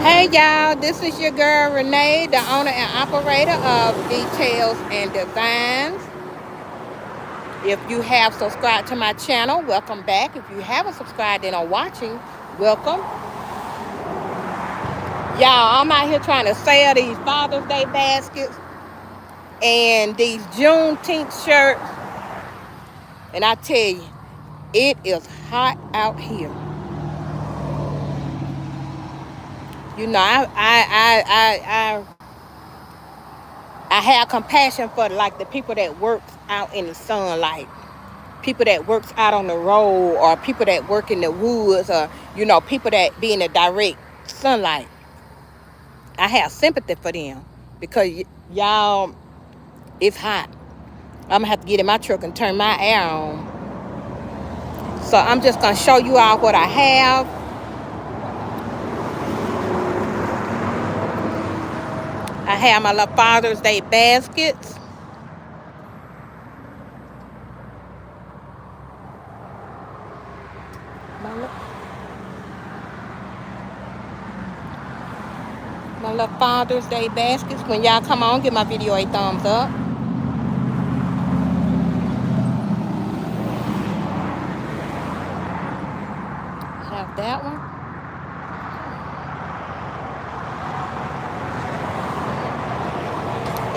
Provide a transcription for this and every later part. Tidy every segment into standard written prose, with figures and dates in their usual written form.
Hey y'all, this is your girl Renee, the owner and operator of Details and Designs. If you have subscribed to my channel, welcome back. If you haven't subscribed and are watching, welcome. Y'all, I'm out here trying to sell these Father's Day baskets and these Juneteenth shirts. And I tell you, it is hot out here. You know, I have compassion for like the people that works out in the sunlight, people that works out on the road, or people that work in the woods, or people that be in the direct sunlight. I have sympathy for them because y'all, it's hot. I'm gonna have to get in my truck and turn my air on. So I'm just gonna show you all what I have. I have my little Father's Day baskets. My little Father's Day baskets. When y'all come on, give my video a thumbs up. Have that one.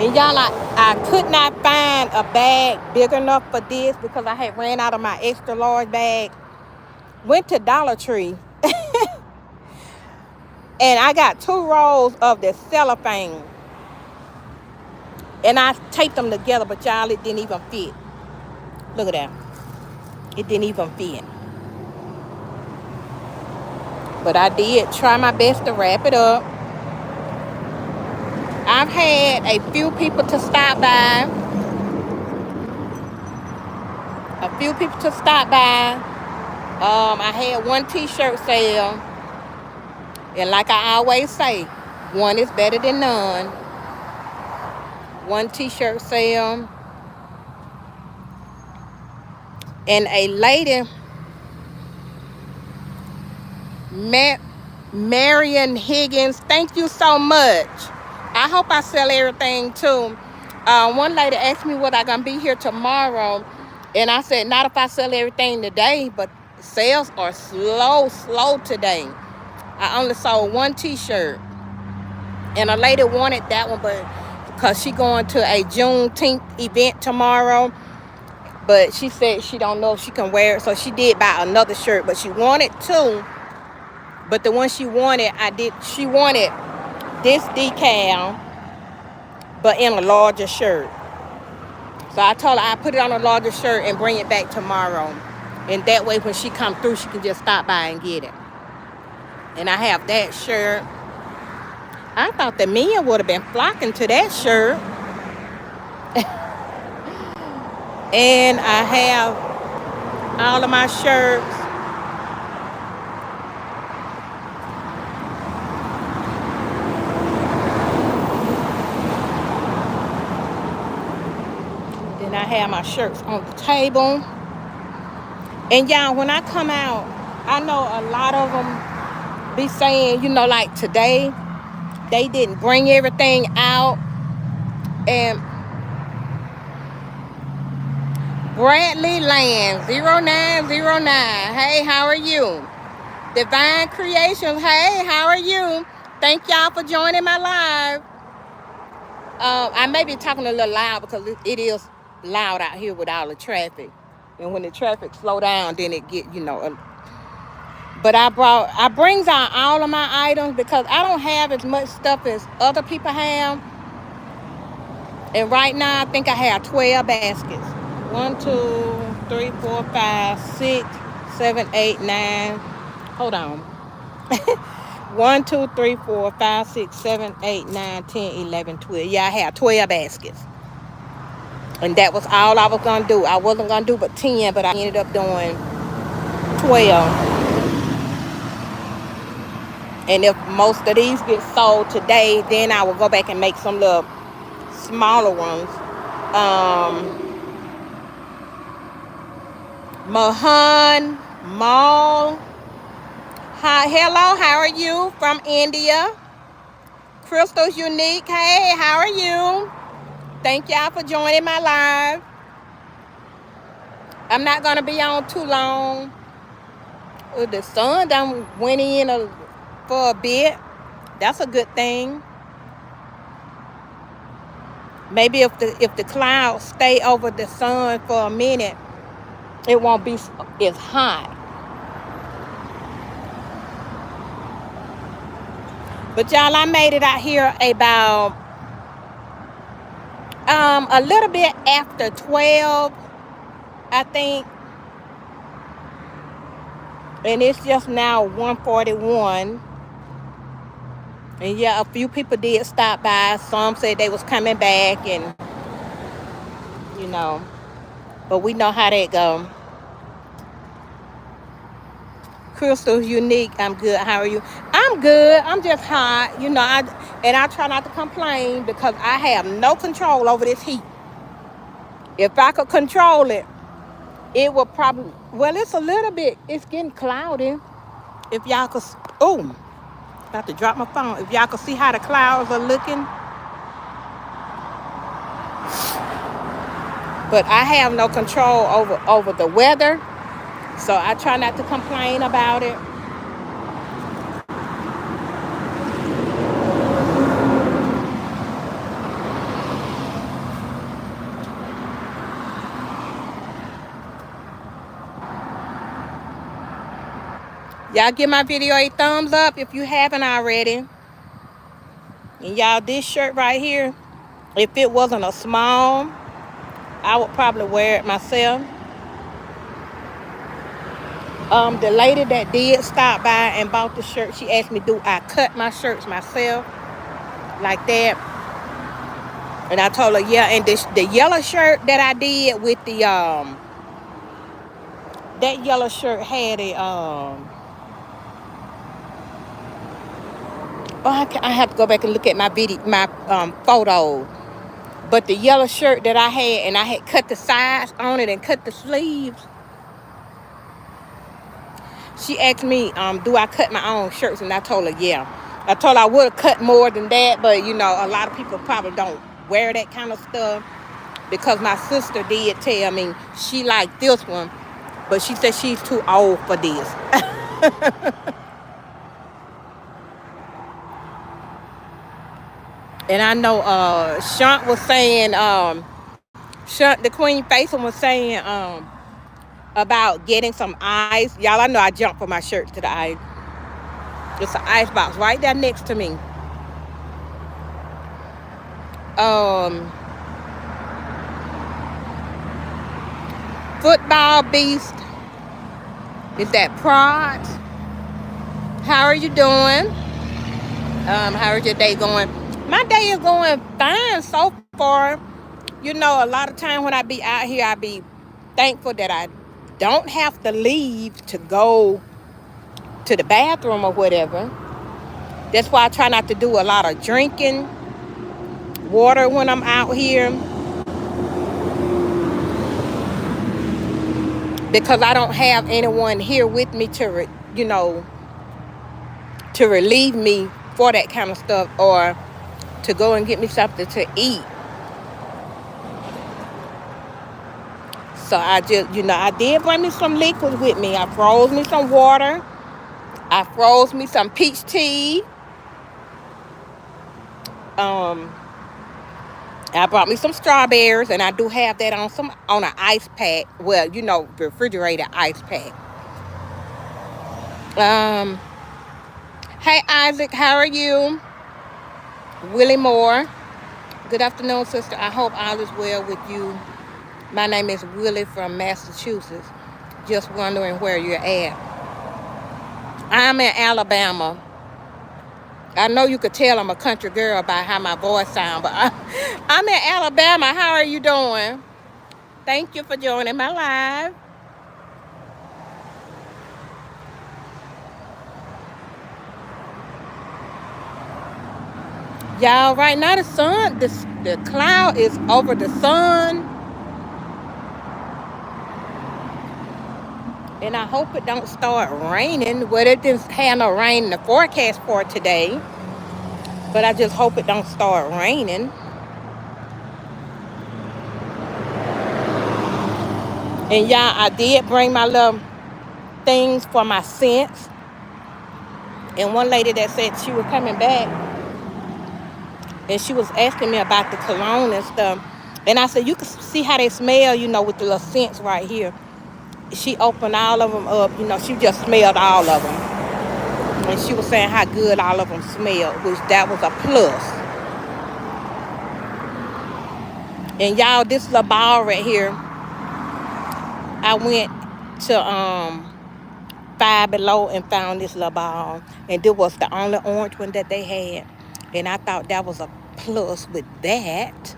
And y'all, I could not find a bag big enough for this because I had ran out of my extra large bag. Went to Dollar Tree. And I got 2 rolls of the cellophane. And I taped them together, but y'all, it didn't even fit. Look at that. It didn't even fit. But I did try my best to wrap it up. I've had a few people to stop by. I had one t-shirt sale. And like I always say, one is better than none. One t-shirt sale. And a lady, Marion Higgins, thank you so much. I hope I sell everything too. One lady asked me what I gonna be here tomorrow, and I said not if I sell everything today, but sales are slow today. I only sold one t-shirt, and a lady wanted that one, but because she going to a Juneteenth event tomorrow, but she said she don't know if she can wear it, so she did buy another shirt, but she wanted 2. But the one she wanted, she wanted this decal, but in a larger shirt. So I told her I put it on a larger shirt and bring it back tomorrow. And that way when she come through, she can just stop by and get it. And I have that shirt. I thought the men would have been flocking to that shirt. And I have all of my shirts. Then I have my shirts on the table. And y'all, when I come out, I know a lot of them be saying, like today, they didn't bring everything out. And Bradley Land 0909, hey, how are you? Divine Creations, hey, how are you? Thank y'all for joining my live. I may be talking a little loud because it is loud out here with all the traffic. And when the traffic slow down, then it get, but I brings out all of my items because I don't have as much stuff as other people have. And right now, I think I have 12 baskets. 1, 2, 3, 4, 5, 6, 7, 8, 9. Hold on. 1, 2, 3, 4, 5, 6, 7, 8, 9, 10, 11, 12. Yeah, I have 12 baskets. And that was all I was going to do. I wasn't going to do but 10, but I ended up doing 12. And if most of these get sold today, then I will go back and make some little smaller ones. Mahan Mall Hi, hello, how are you from India? Crystal's Unique, hey, how are you? Thank y'all for joining my live. I'm not gonna be on too long. The sun done went in for a bit. That's a good thing. Maybe if the clouds stay over the sun for a minute, it won't be as hot. But y'all, I made it out here about a little bit after 12, I think. And it's just now 1:41. And yeah, a few people did stop by. Some said they was coming back, and you know, but we know how that go. Crystal's Unique, I'm good. How are you? I'm good. I'm just hot. I try not to complain because I have no control over this heat. If I could control it, it would probably, well, it's a little bit, it's getting cloudy. If y'all could, oh, about to drop my phone. If y'all could see how the clouds are looking. But I have no control over the weather, so I try not to complain about it. Y'all give my video a thumbs up if you haven't already. And y'all, this shirt right here, if it wasn't a small, I would probably wear it myself. The lady that did stop by and bought the shirt, she asked me, do I cut my shirts myself like that? And I told her, yeah. And the yellow shirt that I did with the that yellow shirt had a I have to go back and look at my photo. But the yellow shirt that I had, and I had cut the sides on it and cut the sleeves. She asked me, do I cut my own shirts? And I told her, yeah. I told her I would have cut more than that, but a lot of people probably don't wear that kind of stuff, because my sister did tell me she liked this one, but she said she's too old for this. And I know Shunt was saying, Shunt, the Queen Faison was saying about getting some ice. Y'all, I know I jumped for my shirt to the ice. There's an ice box right there next to me. Football Beast. Is that Prod? How are you doing? How is your day going? My day is going fine so far. A lot of time when I be out here, I be thankful that I don't have to leave to go to the bathroom or whatever. That's why I try not to do a lot of drinking water when I'm out here, because I don't have anyone here with me to relieve me for that kind of stuff, or to go and get me something to eat. So I just, I did bring me some liquids with me. I froze me some water. I froze me some peach tea. I brought me some strawberries, and I do have that on an ice pack. Well, refrigerated ice pack. Hey Isaac, how are you? Willie Moore. Good afternoon, sister. I hope all is well with you. My name is Willie from Massachusetts. Just wondering where you're at. I'm in Alabama. I know you could tell I'm a country girl by how my voice sounds, but I'm in Alabama. How are you doing? Thank you for joining my live. Y'all, right now the cloud is over the sun. And I hope it don't start raining. Well, it didn't have no rain in the forecast for today. But I just hope it don't start raining. And y'all, I did bring my little things for my scents. And one lady that said she was coming back and she was asking me about the cologne and stuff. And I said, you can see how they smell, with the little scents right here. She opened all of them up, she just smelled all of them. And she was saying how good all of them smelled, which that was a plus. And y'all, this little ball right here, I went to Five Below and found this little ball. And this was the only orange one that they had. And I thought that was a plus with that.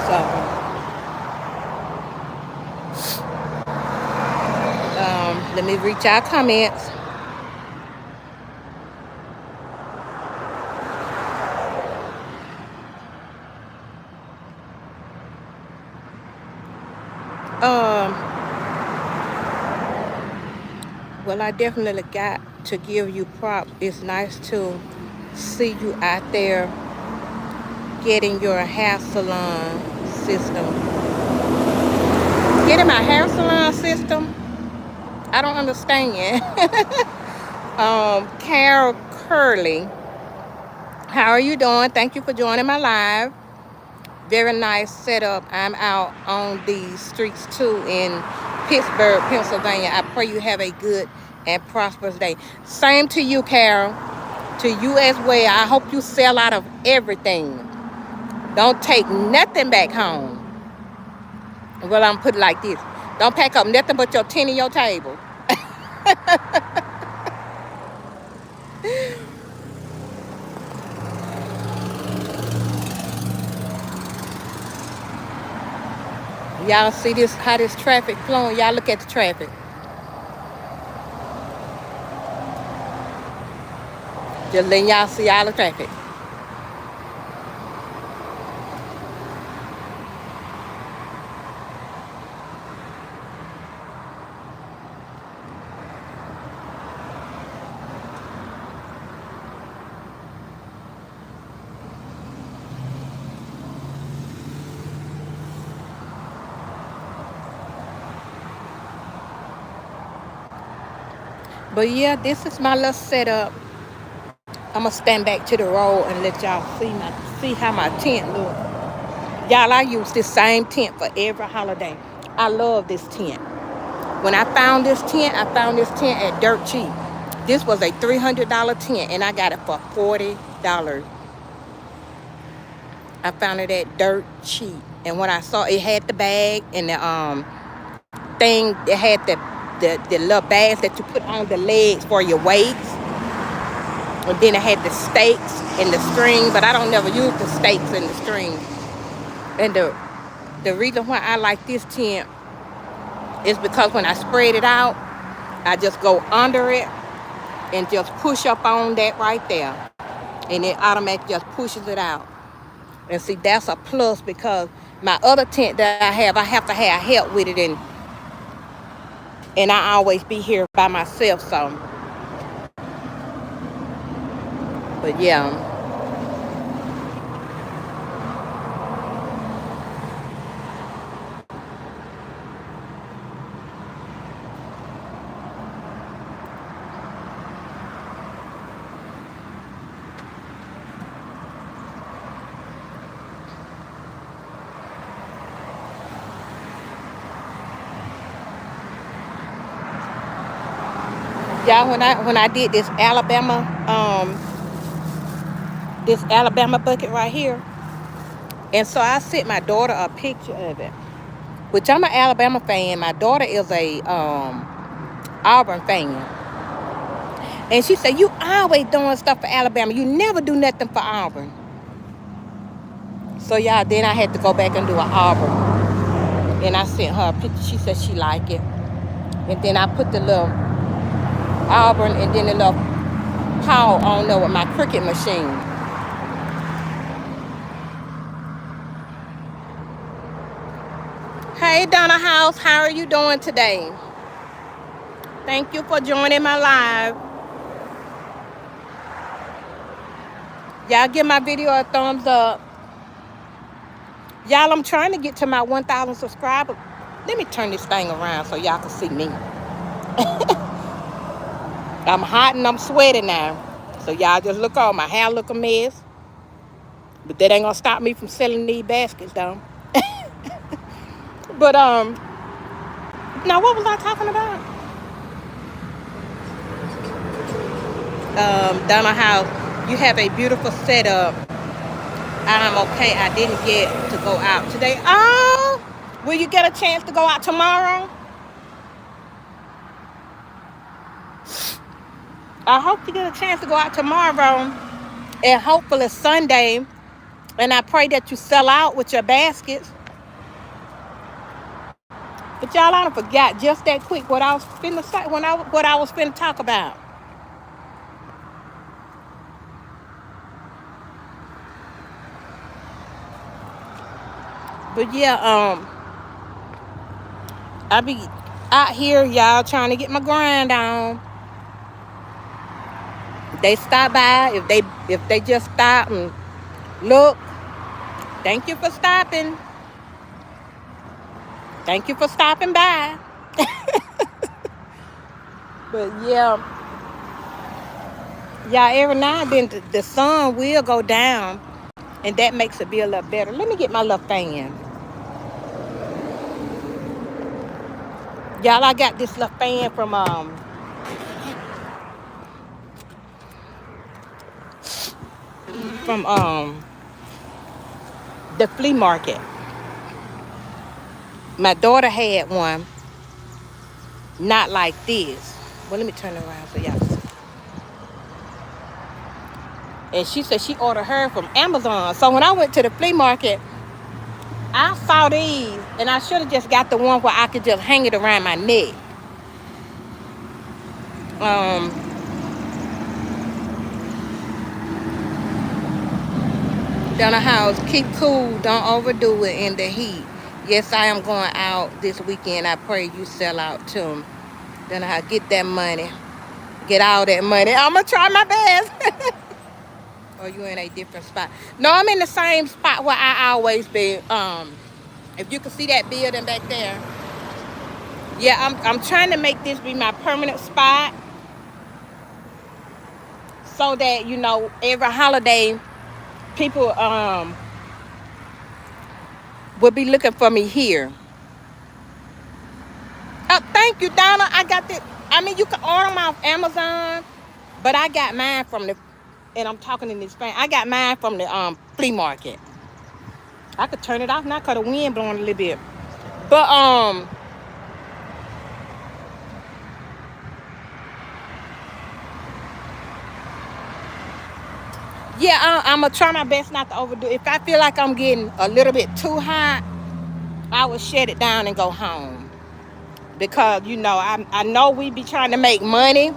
So, let me reach our comments. Well, I definitely got to give you props. It's nice to see you out there getting your hair salon system. Getting my hair salon system? I don't understand. Carol Curley, how are you doing? Thank you for joining my live. Very nice setup. I'm out on these streets too in Pittsburgh, Pennsylvania. I pray you have a good and prosperous day. Same to you, Carol. To you as well. I hope you sell out of everything. Don't take nothing back home. Well, I'm put it like this. Don't pack up nothing but your tent and your table. Y'all see this, how this traffic flowing? Y'all look at the traffic. Just letting y'all see all the traffic. But yeah, this is my little setup. I'm gonna stand back to the road and let y'all see how my tent look. Y'all, I use this same tent for every holiday. I love this tent. When I found this tent at dirt cheap. This was a $300 tent and I got it for $40. I found it at dirt cheap. And when I saw it had the bag and the thing, it had the little bags that you put on the legs for your weights. And then it had the stakes and the string, but I don't never use the stakes and the string. And the reason why I like this tent is because when I spread it out, I just go under it and just push up on that right there. And it automatically just pushes it out. And see, that's a plus because my other tent that I have to have help with it. And I always be here by myself, so. But yeah. Y'all, when I did this Alabama bucket right here, and so I sent my daughter a picture of it, which I'm an Alabama fan. My daughter is a Auburn fan, and she said, "You always doing stuff for Alabama. You never do nothing for Auburn." So y'all, then I had to go back and do an Auburn, and I sent her a picture. She said she liked it, and then I put the little Auburn and then the little paw on there with my Cricut machine. Hey, Donna House, how are you doing today? Thank you for joining my live. Y'all give my video a thumbs up. Y'all, I'm trying to get to my 1,000 subscribers. Let me turn this thing around so y'all can see me. I'm hot and I'm sweating now. So y'all just look on. My hair look a mess. But that ain't gonna stop me from selling these baskets though. But now what was I talking about? Donna House, you have a beautiful setup. I'm okay. I didn't get to go out today. Oh, will you get a chance to go out tomorrow? I hope you get a chance to go out tomorrow and hopefully Sunday. And I pray that you sell out with your baskets. But y'all, I done forgot just that quick what I was finna say what I was finna talk about. But yeah, I be out here, y'all, trying to get my grind on. They stop by, if they just stop and look, thank you for stopping. Thank you for stopping by. But yeah, every now and then the sun will go down, and that makes it be a little better. Let me get my little fan. Y'all, I got this little fan from the flea market. My daughter had one, not like this. Well, let me turn it around so y'all see. And she said she ordered her from Amazon. So when I went to the flea market, I saw these, and I should have just got the one where I could just hang it around my neck. Down the house, keep cool, don't overdo it in the heat. Yes, I am going out this weekend. I pray you sell out too. Then I get that money, get all that money. I'm gonna try my best. Or you in a different spot? No, I'm in the same spot where I always been. If you can see that building back there, yeah, I'm trying to make this be my permanent spot, so that every holiday people will be looking for me here. Oh, thank you, Donna. I got that. I mean, you can order them off Amazon, but I got mine from and I'm talking in this fan. I got mine from the flea market. I could turn it off now because the wind blowing a little bit. But yeah, I'm gonna try my best not to overdo it. If I feel like I'm getting a little bit too hot, I will shut it down and go home. Because I know we be trying to make money,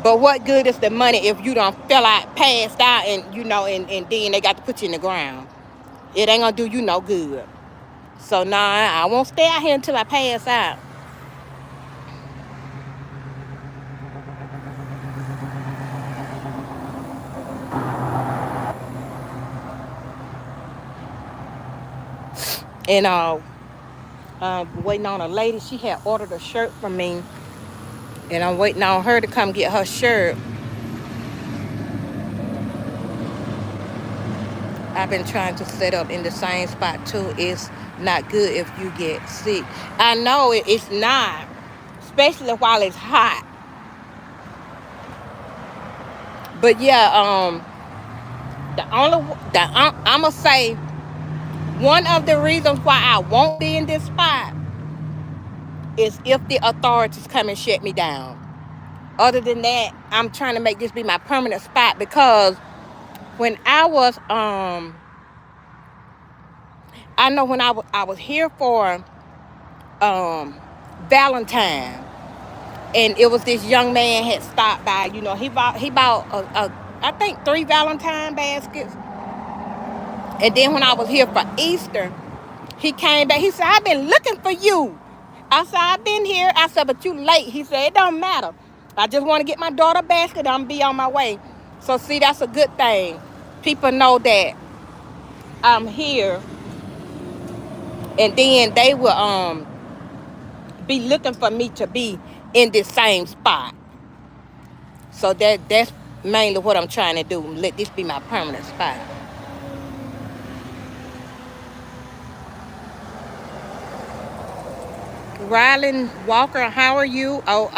but what good is the money if you don't feel like passed out and and then they got to put you in the ground? It ain't gonna do you no good. So nah, I won't stay out here until I pass out. And waiting on a lady. She had ordered a shirt from me, and I'm waiting on her to come get her shirt. I've been trying to set up in the same spot too. It's not good if you get sick. I know it's not, especially while it's hot. But yeah, I'm gonna say one of the reasons why I won't be in this spot is if the authorities come and shut me down. Other than that, I'm trying to make this be my permanent spot, because when I was I know when I was here for Valentine, and it was this young man had stopped by. He bought I think 3 Valentine baskets, and then when I was here for Easter, He came back. He said, I've been looking for you. I said, I've been here. I said, but you late. He said, it don't matter. I just want to get my daughter a basket. I'm be on my way. So see, that's a good thing. People know that I'm here, and then they will be looking for me to be in this same spot. So that's mainly what I'm trying to do. Let this be my permanent spot. Rylan Walker, how are you? Oh,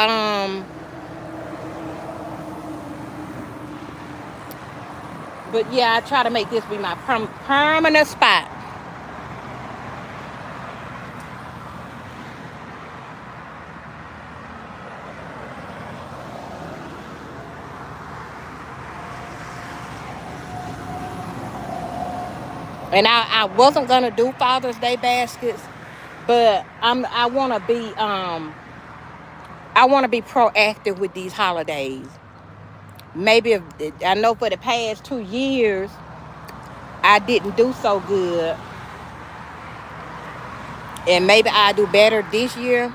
but yeah, I try to make this be my permanent spot. And I wasn't gonna do Father's Day baskets, but I wanna be proactive with these holidays. Maybe I know for the past 2 years I didn't do so good, and maybe I'll do better this year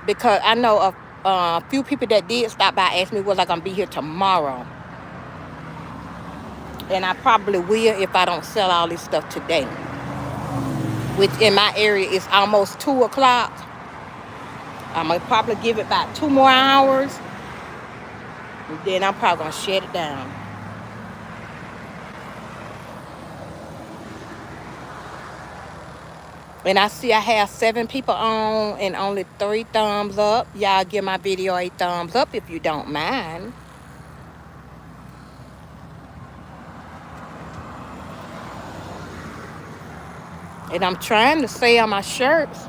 because I know a few people that did stop by asked me was I gonna be here tomorrow, and I probably will if I don't sell all this stuff today. Which in my area is almost 2 o'clock. I'm gonna probably give it about 2 more hours, and then I'm probably gonna shut it down. And I see I have 7 people on and only 3 thumbs up. Y'all give my video a thumbs up if you don't mind. And I'm trying to sell my shirts.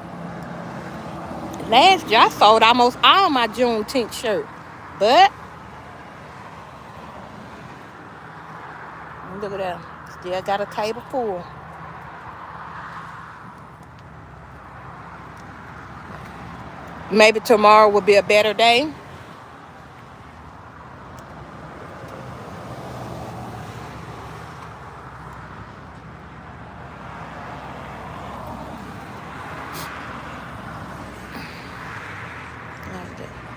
Last year I sold almost all my Juneteenth shirts. But look at that. Still got a table full. Maybe tomorrow will be a better day.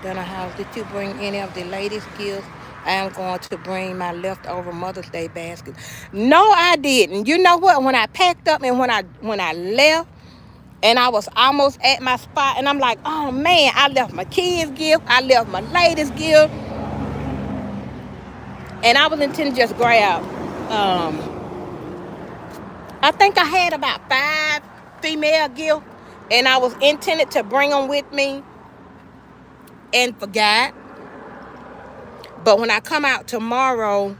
Donna House, did you bring any of the ladies' gifts? I am going to bring my leftover Mother's Day basket. No, I didn't. You know what? When I packed up and when I left, and I was almost at my spot, and I'm like, oh man, I left my kids' gift, I left my ladies' gift, and I was intending to just grab. I think I had about 5 female gifts, and I was intended to bring them with me, and forgot. But when I come out tomorrow,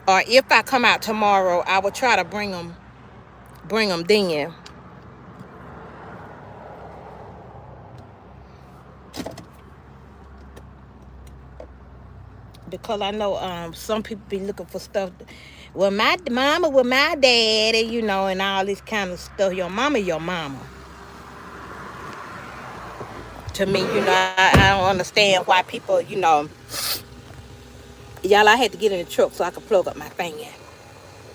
or if I come out tomorrow, I will try to bring them then. Because I know some people be looking for stuff. Well, my mama with my daddy, and all this kind of stuff. Your mama. To me, I don't understand why people, y'all, I had to get in the truck so I could plug up my thing in.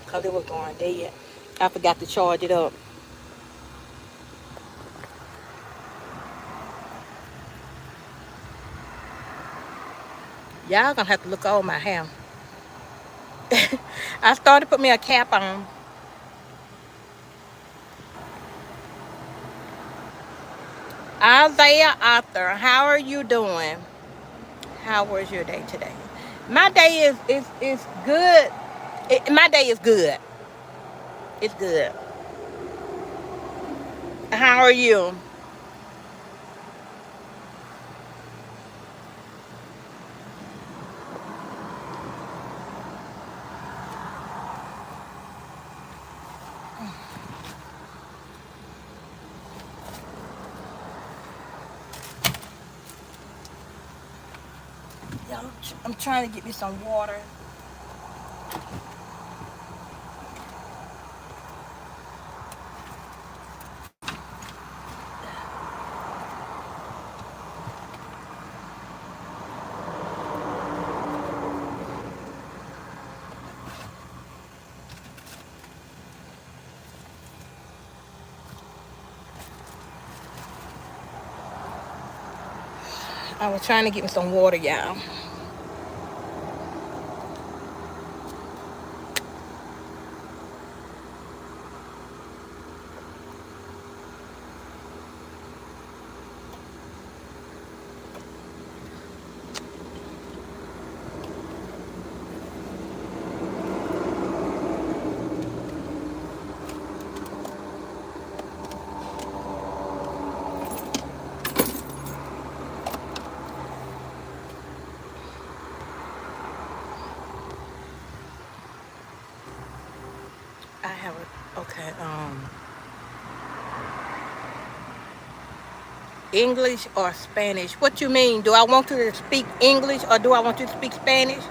Because it was going dead. I forgot to charge it up. Y'all gonna have to look over my hair. I started to put me a cap on. Isaiah Arthur, how are you doing? How was your day today? My day is good. My day is good. It's good. How are you? I'm trying to get me some water. I was trying to get me some water, y'all. I have a, okay, English or Spanish? What you mean? Do I want you to speak English or do I want you to speak Spanish?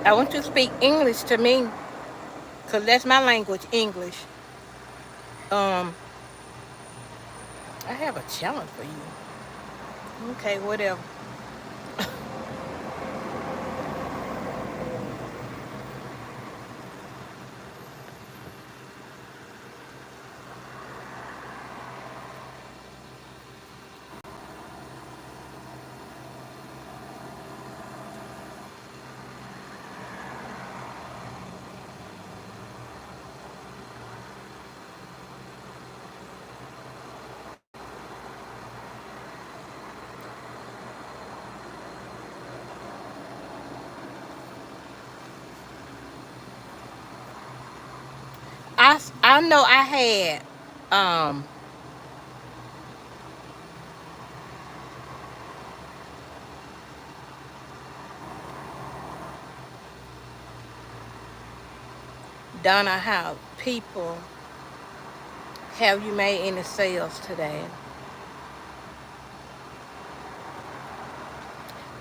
I want you to speak English to me, because that's my language, English. Um, I have a challenge for you. Okay, whatever. I know I had um Donna, how people have you made any sales today?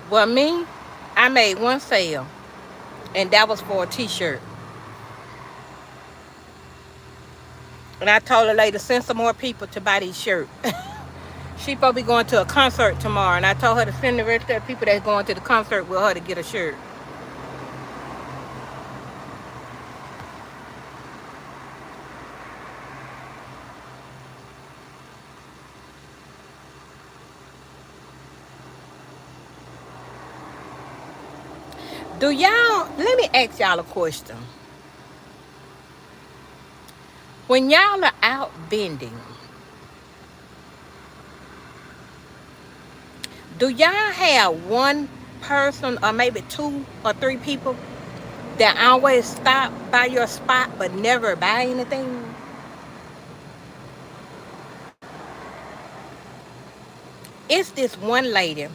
Well, me, I made one sale, and that was for a T-shirt. And I told the lady to send some more people to buy these shirts. She supposed to be going to a concert tomorrow, and I told her to send the rest of the people that's going to the concert with her to get a shirt. Do y'all, let me ask y'all a question. When y'all are out vending, do y'all have one person or maybe 2 or 3 people that always stop by your spot but never buy anything? It's this one lady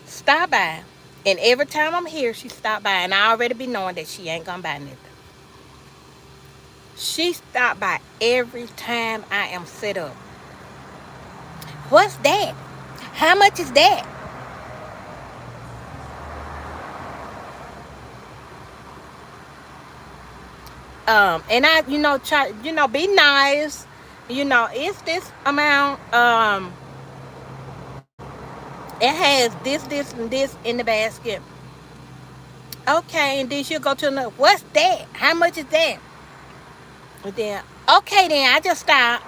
stop by, and every time I'm here she stop by, and I already be knowing that she ain't gonna buy nothing. She stopped by every time I am set up. What's that? How much is that? And I, try, be nice. It's this amount. It has this, and this in the basket. Okay, and then she'll go to another. What's that? How much is that? And then, okay, then I just stop.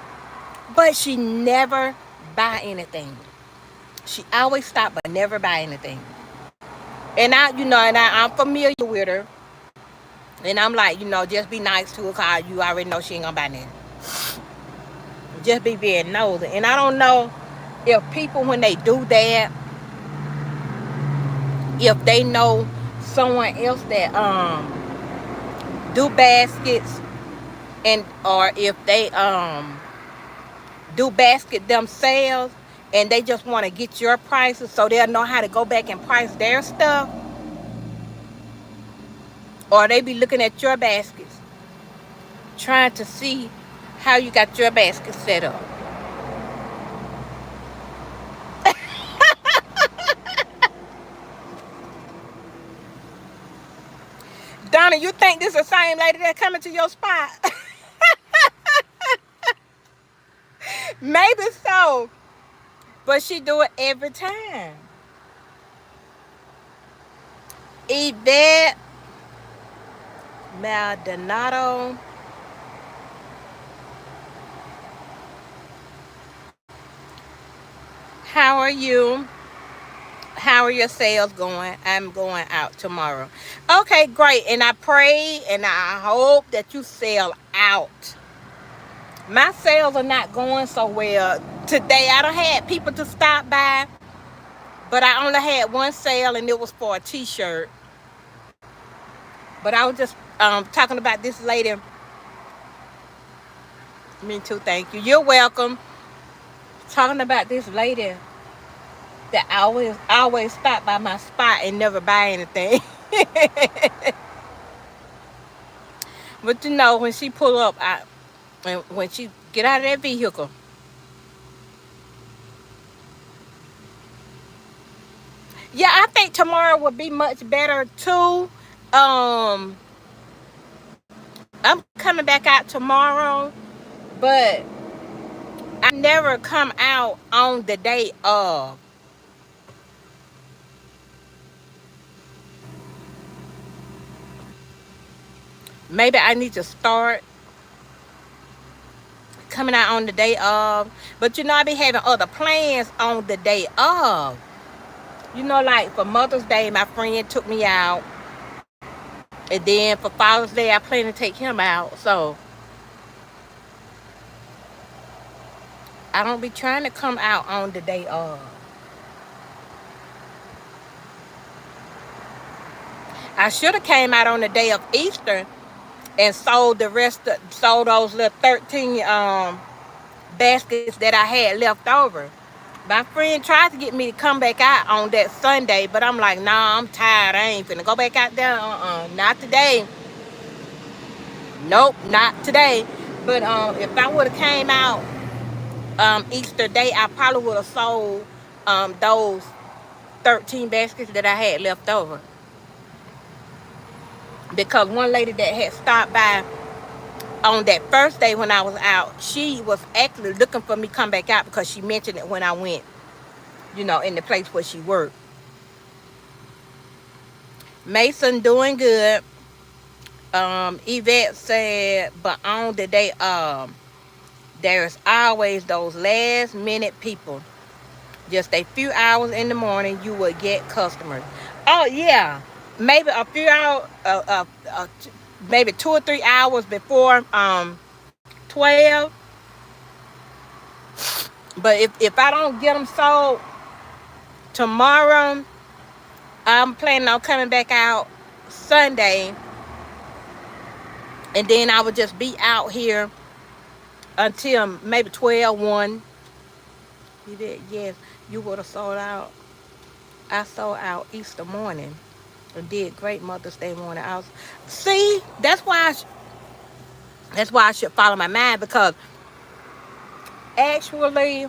But she never buy anything. She always stop, but never buy anything. And I'm familiar with her. And I'm like, just be nice to her, cause you already know she ain't gonna buy nothing. Just be being nosy. And I don't know if people, when they do that, if they know someone else that do baskets, and or if they do basket themselves, and they just want to get your prices so they'll know how to go back and price their stuff, or they be looking at your baskets trying to see how you got your basket set up. Donna, you think this is the same lady that coming to your spot? Maybe so, but she do it every time. Yvette Maldonado. How are you? How are your sales going? I'm going out tomorrow. Okay, great. And I pray and I hope that you sell out. My sales are not going so well. Today I done had people to stop by, but I only had one sale and it was for a t-shirt. But I was just talking about this lady. Me too, thank you. You're welcome. Talking about this lady that always stop by my spot and never buy anything. But you know, when she pull up, and when she get out of that vehicle, yeah, I think tomorrow will be much better too. Um, I'm coming back out tomorrow, but I never come out on the day of. Maybe I need to start coming out on the day of. But you know, I be having other plans on the day of. You know, like for Mother's Day, my friend took me out. And then for Father's Day, I plan to take him out. So I don't be trying to come out on the day of. I should have came out on the day of Easter and sold sold those little 13 baskets that I had left over. My friend tried to get me to come back out on that Sunday, but I'm like, nah, I'm tired. I ain't finna go back out there. Not today. Nope, not today. But if I would have came out Easter Day, I probably would have sold those 13 baskets that I had left over. Because one lady that had stopped by on that first day when I was out, she was actually looking for me to come back out because she mentioned it when I went, you know, in the place where she worked. Mason doing good. Yvette said, but on the day, there's always those last minute people. Just a few hours in the morning, you will get customers. Oh yeah, maybe a few hours, maybe 2 or 3 hours before 12. But if I don't get them sold tomorrow, I'm planning on coming back out Sunday, and then I would just be out here until maybe 12, 1. You did, yes, you would have sold out. I sold out Easter morning and did great Mother's Day morning. See, that's why I should follow my mind, because actually,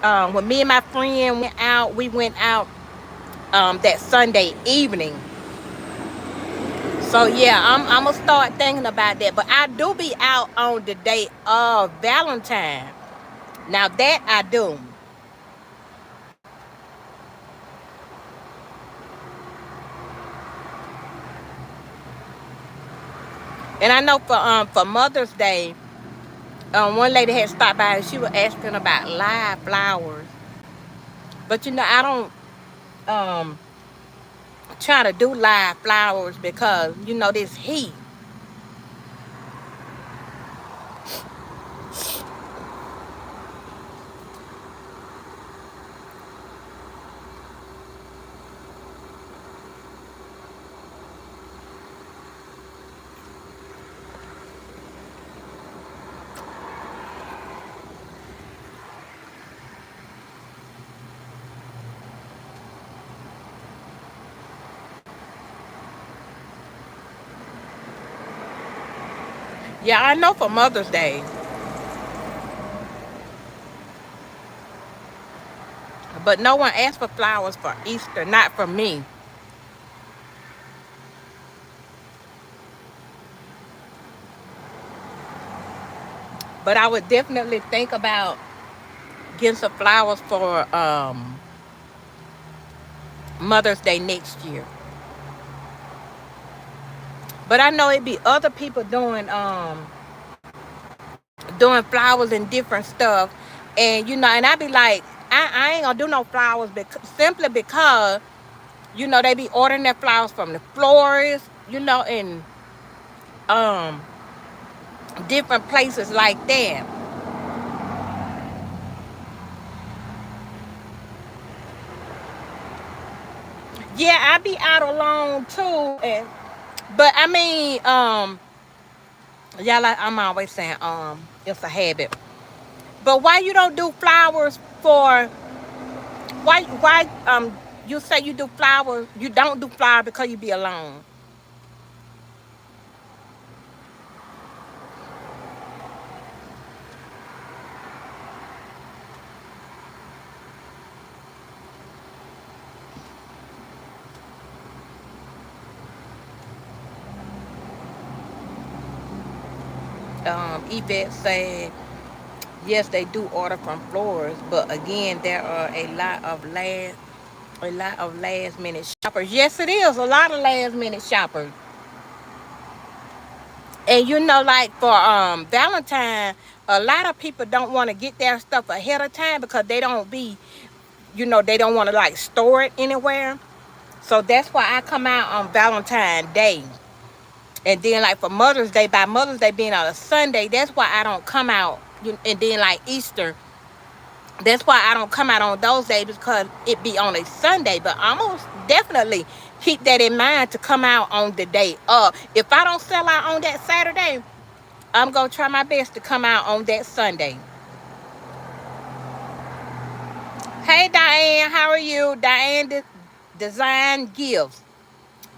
when me and my friend we went out that Sunday evening. So yeah, I'm gonna start thinking about that. But I do be out on the day of Valentine. Now that I do. And I know for Mother's Day, one lady had stopped by and she was asking about live flowers. But you know, I don't try to do live flowers because you know this heat. Yeah, I know for Mother's Day. But no one asked for flowers for Easter, not for me. But I would definitely think about getting some flowers for Mother's Day next year. But I know it'd be other people doing flowers and different stuff And and I be like, I ain't gonna do no flowers simply because they be ordering their flowers from the florists, and um different places like that. Yeah, I be out alone too, but I mean, yeah, like I'm always saying, it's a habit. But why you don't do flowers for? Why you say you do flowers? You don't do flowers because you be alone. Yvette said yes, they do order from florists, but again, there are a lot of last minute shoppers. Yes, it is a lot of last minute shoppers. And like for Valentine, a lot of people don't want to get their stuff ahead of time because they don't want to like store it anywhere. So that's why I come out on Valentine's Day. And then like for Mother's Day, by Mother's Day being on a Sunday, that's why I don't come out. And then like Easter, that's why I don't come out on those days because it be on a Sunday. But I'm most definitely keep that in mind to come out on the day of. If I don't sell out on that Saturday, I'm gonna try my best to come out on that Sunday. Hey Diane, how are you? Diane Design Gifts.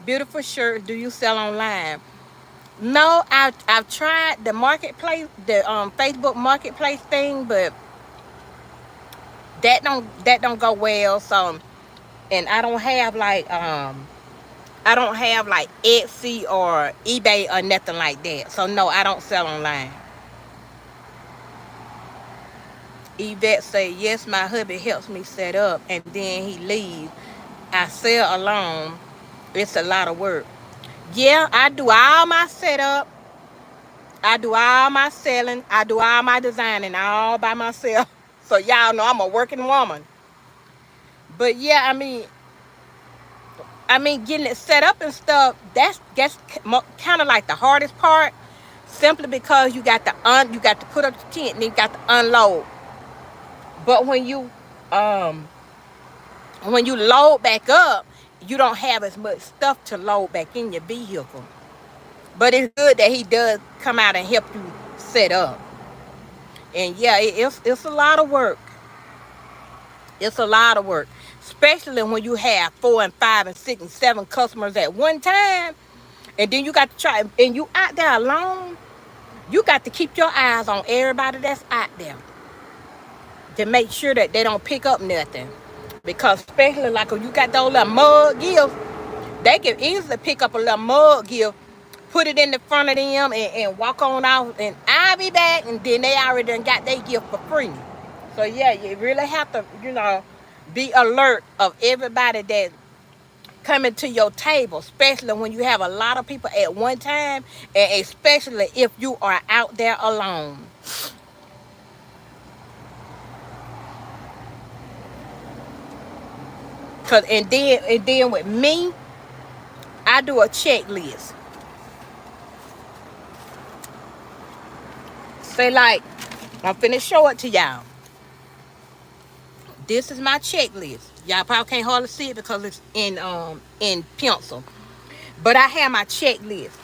Beautiful shirt. Do you sell online? No, I've tried the marketplace, the Facebook marketplace thing, but that don't go well. So, and I don't have like Etsy or eBay or nothing like that. So no, I don't sell online. Yvette say yes, my hubby helps me set up, and then he leaves. I sell alone. It's a lot of work. Yeah, I do all my setup. I do all my selling. I do all my designing all by myself. So y'all know I'm a working woman. But yeah, I mean, getting it set up and stuff. That's kind of like the hardest part, simply because you got to put up the tent and then you got to unload. But when you load back up, you don't have as much stuff to load back in your vehicle. But it's good that he does come out and help you set up. And yeah, it's a lot of work. It's a lot of work, especially when you have 4 and 5 and 6 and 7 customers at one time, and then you got to try. And you out there alone, you got to keep your eyes on everybody that's out there to make sure that they don't pick up nothing. Because especially like if you got those little mug gifts, they can easily pick up a little mug gift, put it in the front of them, and walk on out, and I'll be back, and then they already done got their gift for free. So yeah, you really have to, be alert of everybody that coming to your table, especially when you have a lot of people at one time, and especially if you are out there alone. Cause and then with me, I do a checklist. Say like, I'm finna show it to y'all. This is my checklist. Y'all probably can't hardly see it because it's in pencil. But I have my checklist.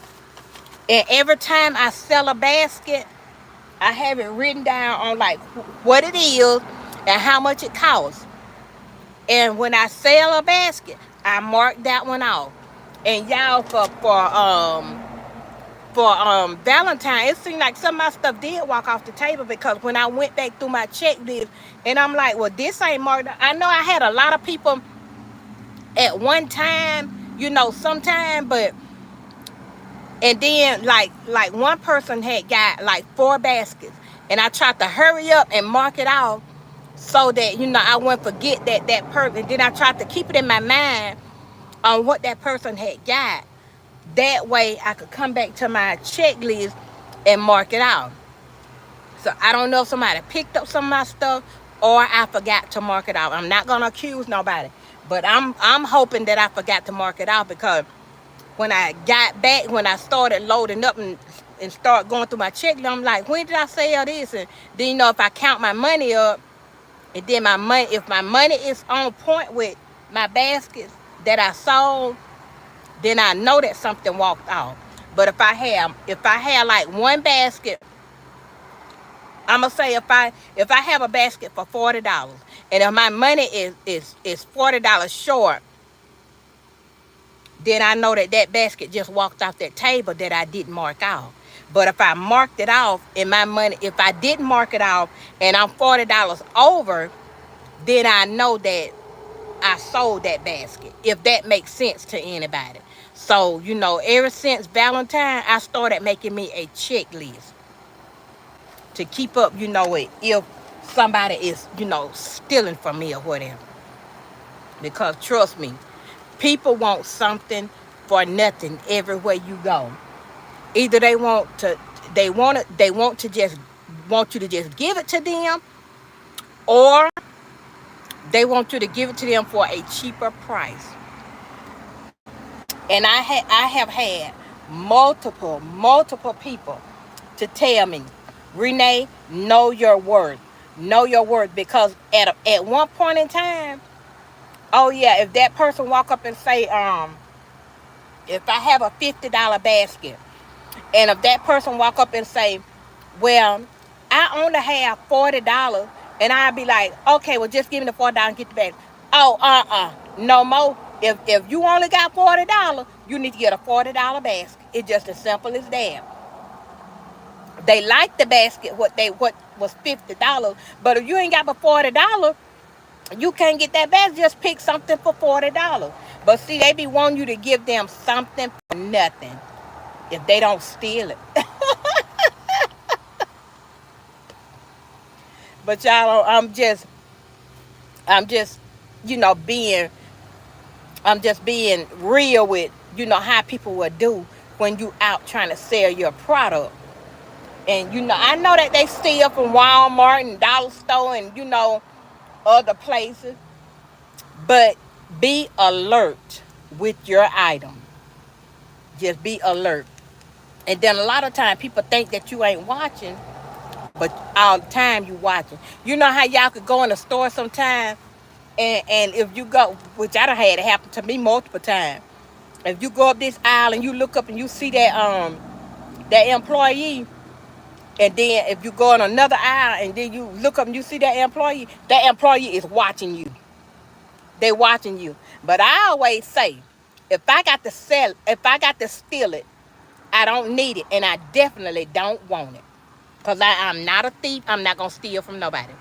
And every time I sell a basket, I have it written down on like what it is and how much it costs. And when I sell a basket, I mark that one off. And y'all, for Valentine, it seemed like some of my stuff did walk off the table because when I went back through my checklist, and I'm like, well, this ain't marked. I know I had a lot of people at one time, sometime, but and then like one person had got like 4 baskets, and I tried to hurry up and mark it off so that I wouldn't forget that person. Then I tried to keep it in my mind on what that person had got. That way I could come back to my checklist and mark it out. So I don't know if somebody picked up some of my stuff or I forgot to mark it out. I'm not gonna accuse nobody, but I'm hoping that I forgot to mark it out, because when I got back, when I started loading up and start going through my checklist, I'm like, when did I sell this? And then, you know, if I count my money up, and then my money, if my money is on point with my baskets that I sold, then I know that something walked off. But if I have like one basket, I'm gonna say if I have a basket for $40, and if my money is $40 short, then I know that that basket just walked off that table that I didn't mark off. But if I marked it off and my money, if I didn't mark it off and I'm $40 over, then I know that I sold that basket, if that makes sense to anybody. So, you know, ever since Valentine, I started making me a checklist to keep up, you know, it if somebody is, you know, stealing from me or whatever. Because trust me, people want something for nothing everywhere you go. Either they want to just want you to just give it to them, or they want you to give it to them for a cheaper price. And I have had multiple people to tell me, Renee, know your worth. Know your worth, because at one point in time, oh yeah, if that person walk up and say, if I have a $50 basket, and if that person walk up and say, well, I only have $40, and I'd be like, okay, well, just give me the $40 and get the basket. Oh, no more. If you only got $40, you need to get a $40 basket. It's just as simple as that. They like the basket, what was $50, but if you ain't got but $40, you can't get that basket. Just pick something for $40. But see, they be wanting you to give them something for nothing if they don't steal it. But y'all, I'm just, you know, I'm just being real with, you know, how people will do when you out trying to sell your product. And, you know, I know that they steal from Walmart and Dollar Store and, you know, other places. But be alert with your item. Just be alert. And then a lot of times people think that you ain't watching, but all the time you watching. You know how y'all could go in a store sometime, and if you go, which I done had it happen to me multiple times. If you go up this aisle and you look up and you see that employee, and then if you go in another aisle and then you look up and you see that employee is watching you. They watching you. But I always say, if I got to steal it, I don't need it, and I definitely don't want it. Because I'm not a thief. I'm not going to steal from nobody.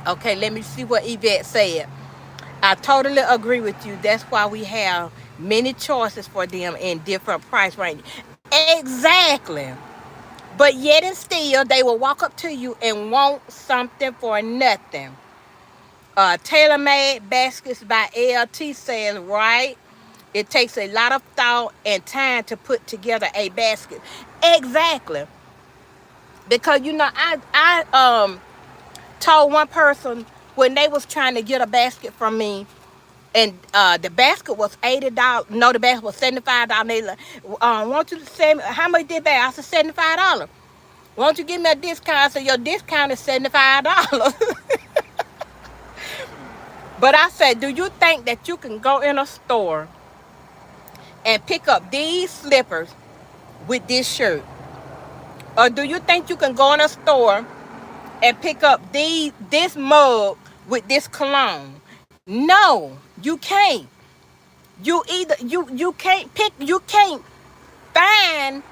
Okay, let me see what Yvette said. I totally agree with you. That's why we have many choices for them in different price ranges. Exactly. But yet and still, they will walk up to you and want something for nothing. Tailor-made baskets by LT says, right? It takes a lot of thought and time to put together a basket. Exactly. Because, you know, I told one person when they was trying to get a basket from me, and the basket was $80. No, the basket was $75. They like, want you to send me, how much did that? I said $75. Won't you give me a discount? I said, your discount is $75. But I said, do you think that you can go in a store and pick up these slippers with this shirt? Or do you think you can go in a store and pick up this mug with this cologne? No, you can't. You can't find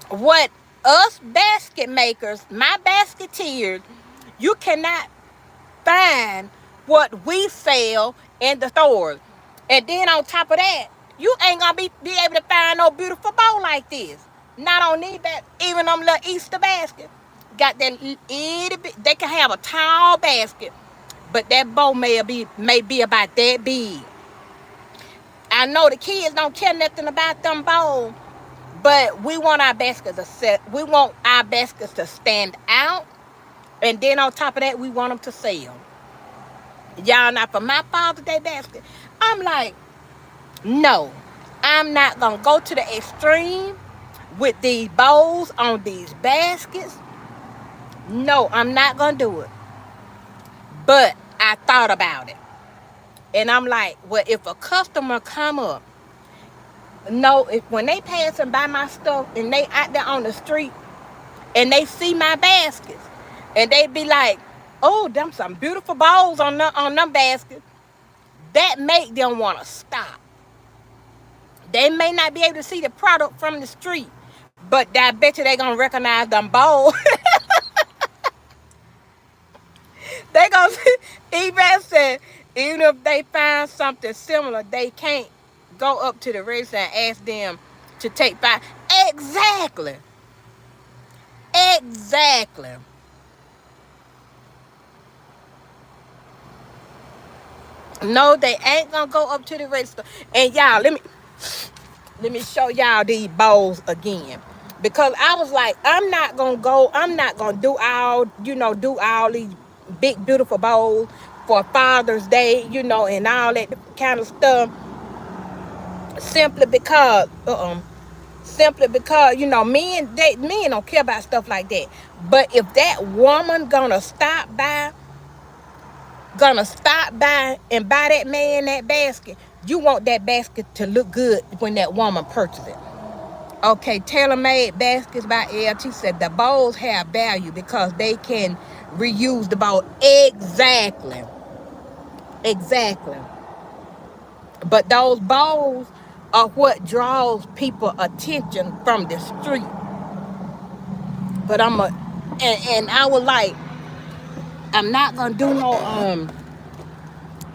what us basket makers, my basketeers, you cannot find what we sell in the stores. And then on top of that, you ain't gonna be able to find no beautiful bow like this. Not on these even them little Easter basket. Got that itty bit. They can have a tall basket, but that bow may be about that big. I know the kids don't care nothing about them bows, But we want our baskets to we want our baskets to stand out, and then on top of that, we want them to sell. Y'all, now for my Father's Day basket, I'm like, no, I'm not gonna go to the extreme with these bowls on these baskets. No, I'm not gonna do it. But I thought about it, and I'm like, well, if a customer come up, no, if when they passing by my stuff and they out there on the street and they see my baskets, and they be like, oh, them some beautiful bowls on them baskets, that make them want to stop. They may not be able to see the product from the street, but I bet you they gonna recognize them bowls. They gonna even said, even if they find something similar, they can't go up to the register and ask them to take 5. Exactly. Exactly. No, they ain't gonna go up to the register. And y'all, let me show y'all these bowls again. Because I was like, I'm not gonna do all these big beautiful bowls for Father's Day, and all that kind of stuff. Simply because men don't care about stuff like that. But if that woman gonna stop by and buy that man that basket, you want that basket to look good when that woman purchases it. Okay, TaylorMade Baskets by LT said the bowls have value because they can reuse the bowl. Exactly. But those bowls are what draws people attention from the street. But and I was like, I'm not gonna do no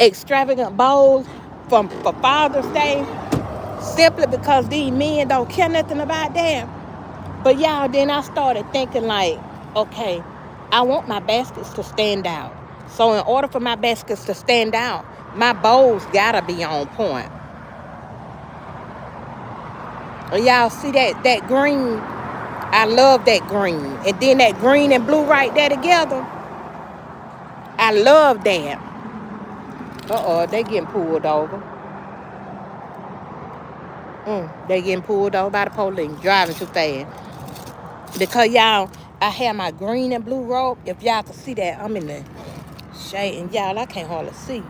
extravagant bowls for Father's Day, simply because these men don't care nothing about that. But y'all, then I started thinking like, okay, I want my baskets to stand out. So in order for my baskets to stand out, my bowls gotta be on point. And y'all see that green? I love that green. And then that green and blue right there together, I love that. They getting pulled over. They getting pulled over by the police, driving too fast. Because y'all, I have my green and blue robe. If y'all can see that, I'm in the shade, and y'all, I can't hardly see.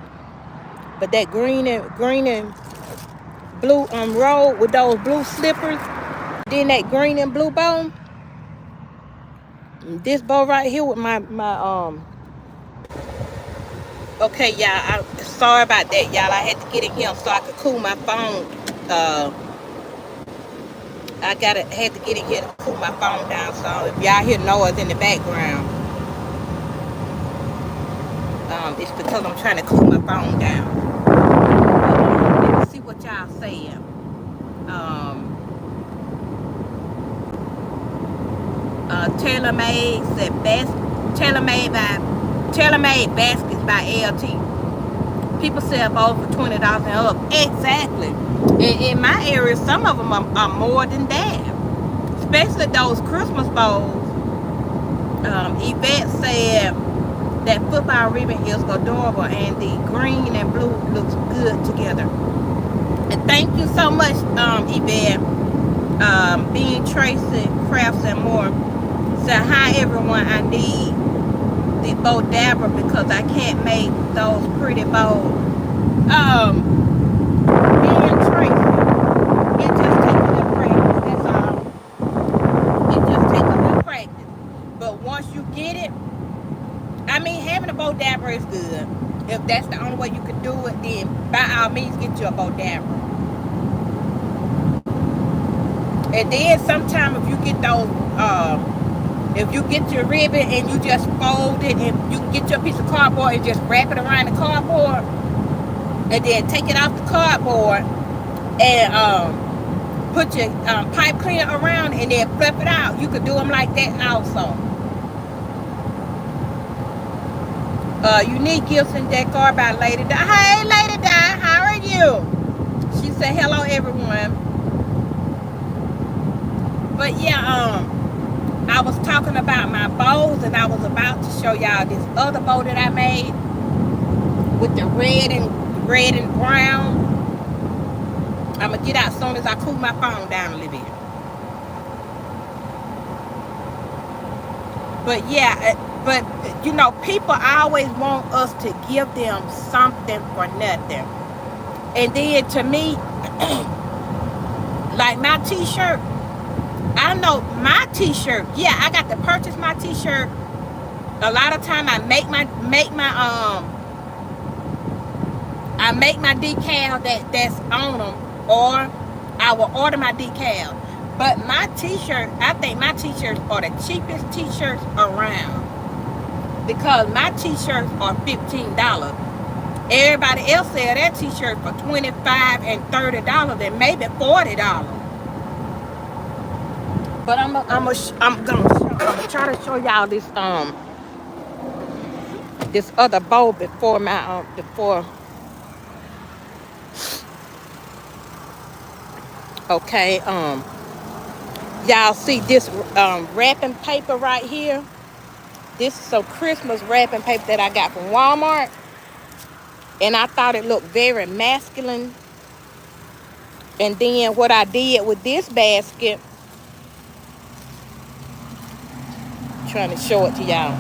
But that green and blue robe with those blue slippers, then that green and blue bow. This bow right here with my Okay, y'all. Sorry about that, y'all. I had to get in here so I could cool my phone. I had to get in here to cool my phone down. So if y'all hear noise in the background, it's because I'm trying to cool my phone down. Let me see what y'all saying. TaylorMade said TaylorMade Baskets by LT. People sell bowls for $20 and up. Exactly. In my area, some of them are more than that. Especially those Christmas bowls. Yvette said that football ribbon is adorable and the green and blue looks good together. And thank you so much, Yvette. Being Tracy Crafts and More. So hi everyone, I need the bow dabber because I can't make those pretty bows. Being Tracy, it just takes a little practice, that's all. It just takes a little practice. But once you get it, having a bow dabber is good. If that's the only way you can do it, then by all means get you a bow dabber. And then sometimes if you get those, if you get your ribbon and you just fold it, and you get your piece of cardboard and just wrap it around the cardboard, and then take it off the cardboard and put your pipe cleaner around and then flip it out. You could do them like that also. Unique gifts and decor by Lady Di. Hey, Lady Di, how are you? She said, hello, everyone. But yeah, I was talking about my bows, and I was about to show y'all this other bow that I made with the red and brown. I'm gonna get out as soon as I cool my phone down a little bit. But yeah, but you know, people always want us to give them something for nothing. And then to me, like my t-shirt, I know my t-shirt. Yeah, I got to purchase my t-shirt. A lot of time I make my decal that's on them, or I will order my decal. But my t-shirt, I think my t-shirts are the cheapest t-shirts around because my t-shirts are $15. Everybody else sell their t-shirt for $25 and $30 and maybe $40. But I'm gonna try to show y'all this other bowl before my before. Okay, y'all see this wrapping paper right here? This is some Christmas wrapping paper that I got from Walmart, and I thought it looked very masculine. And then what I did with this basket, trying to show it to y'all,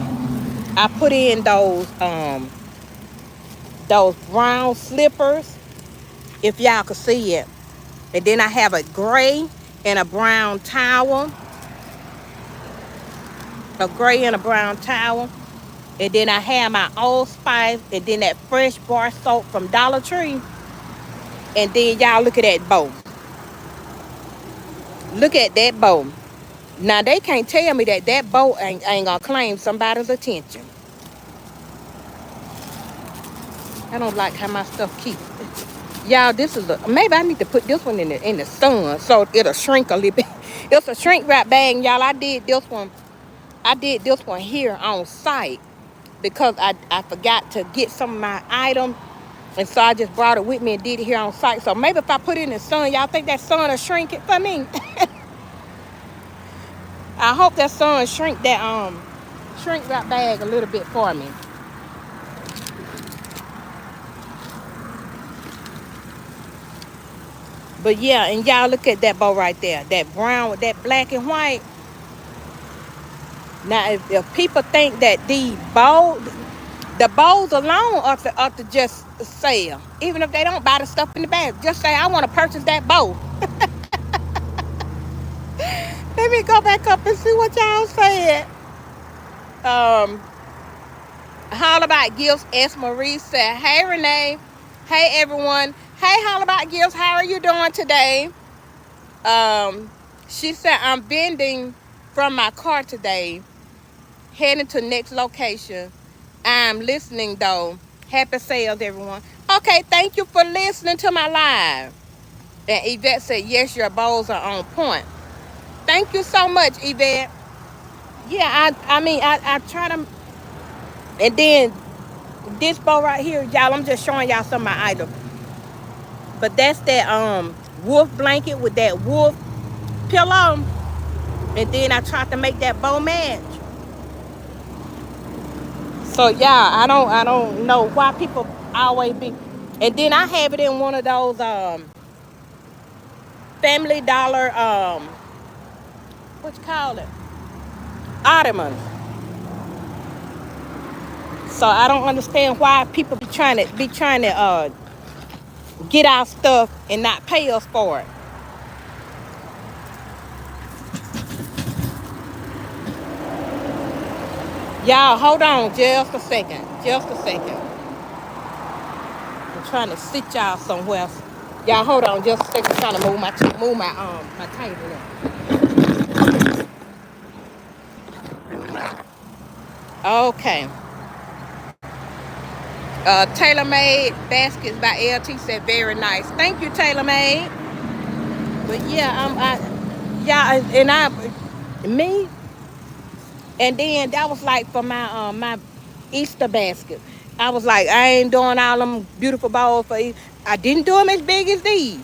I put in those brown slippers, if y'all could see it. And then I have a gray and a brown towel. A gray and a brown towel. And then I have my Old Spice, and then that fresh bar soap from Dollar Tree. And then y'all look at that bow. Look at that bow. Now they can't tell me that bow ain't gonna claim somebody's attention. I don't like how my stuff keeps. Y'all, this is maybe I need to put this one in the sun so it'll shrink a little bit. It's a shrink wrap bag, y'all. I did this one here on site because I forgot to get some of my items, and so I just brought it with me and did it here on site. So maybe if I put it in the sun, y'all think that sun will shrink it for me? I hope that sun shrink that shrink wrap bag a little bit for me. But yeah, and y'all look at that bow right there. That brown with that black and white. Now, if people think that the bows alone ought to just sell, even if they don't buy the stuff in the bag, just say, I want to purchase that bow. Let me go back up and see what y'all said. All About Gifts, S. Marie said, hey, Renee. Hey, everyone. Hey, All About Gifts. How are you doing today? She said, I'm bending from my car today, heading to next location. I'm listening, though. Happy sales, everyone. Okay, thank you for listening to my live. And Yvette said, yes, your bows are on point. Thank you so much, Yvette. Yeah, I try to. And then this bow right here, y'all, I'm just showing y'all some of my items. But that's that wolf blanket with that wolf pillow. And then I tried to make that bow match. So yeah, I don't know why people always be. And then I have it in one of those Family Dollar what you call it? Ottomans. So I don't understand why people be trying to get our stuff and not pay us for it. Y'all, hold on just a second. Just a second. I'm trying to sit y'all somewhere else. Y'all, hold on just a second. I'm trying to move my table up. Okay. Tailor-made baskets by LT said very nice. Thank you, Tailor-made. But yeah, me, and then that was like for my Easter basket. I was like, I ain't doing all them beautiful balls for Easter. I didn't do them as big as these,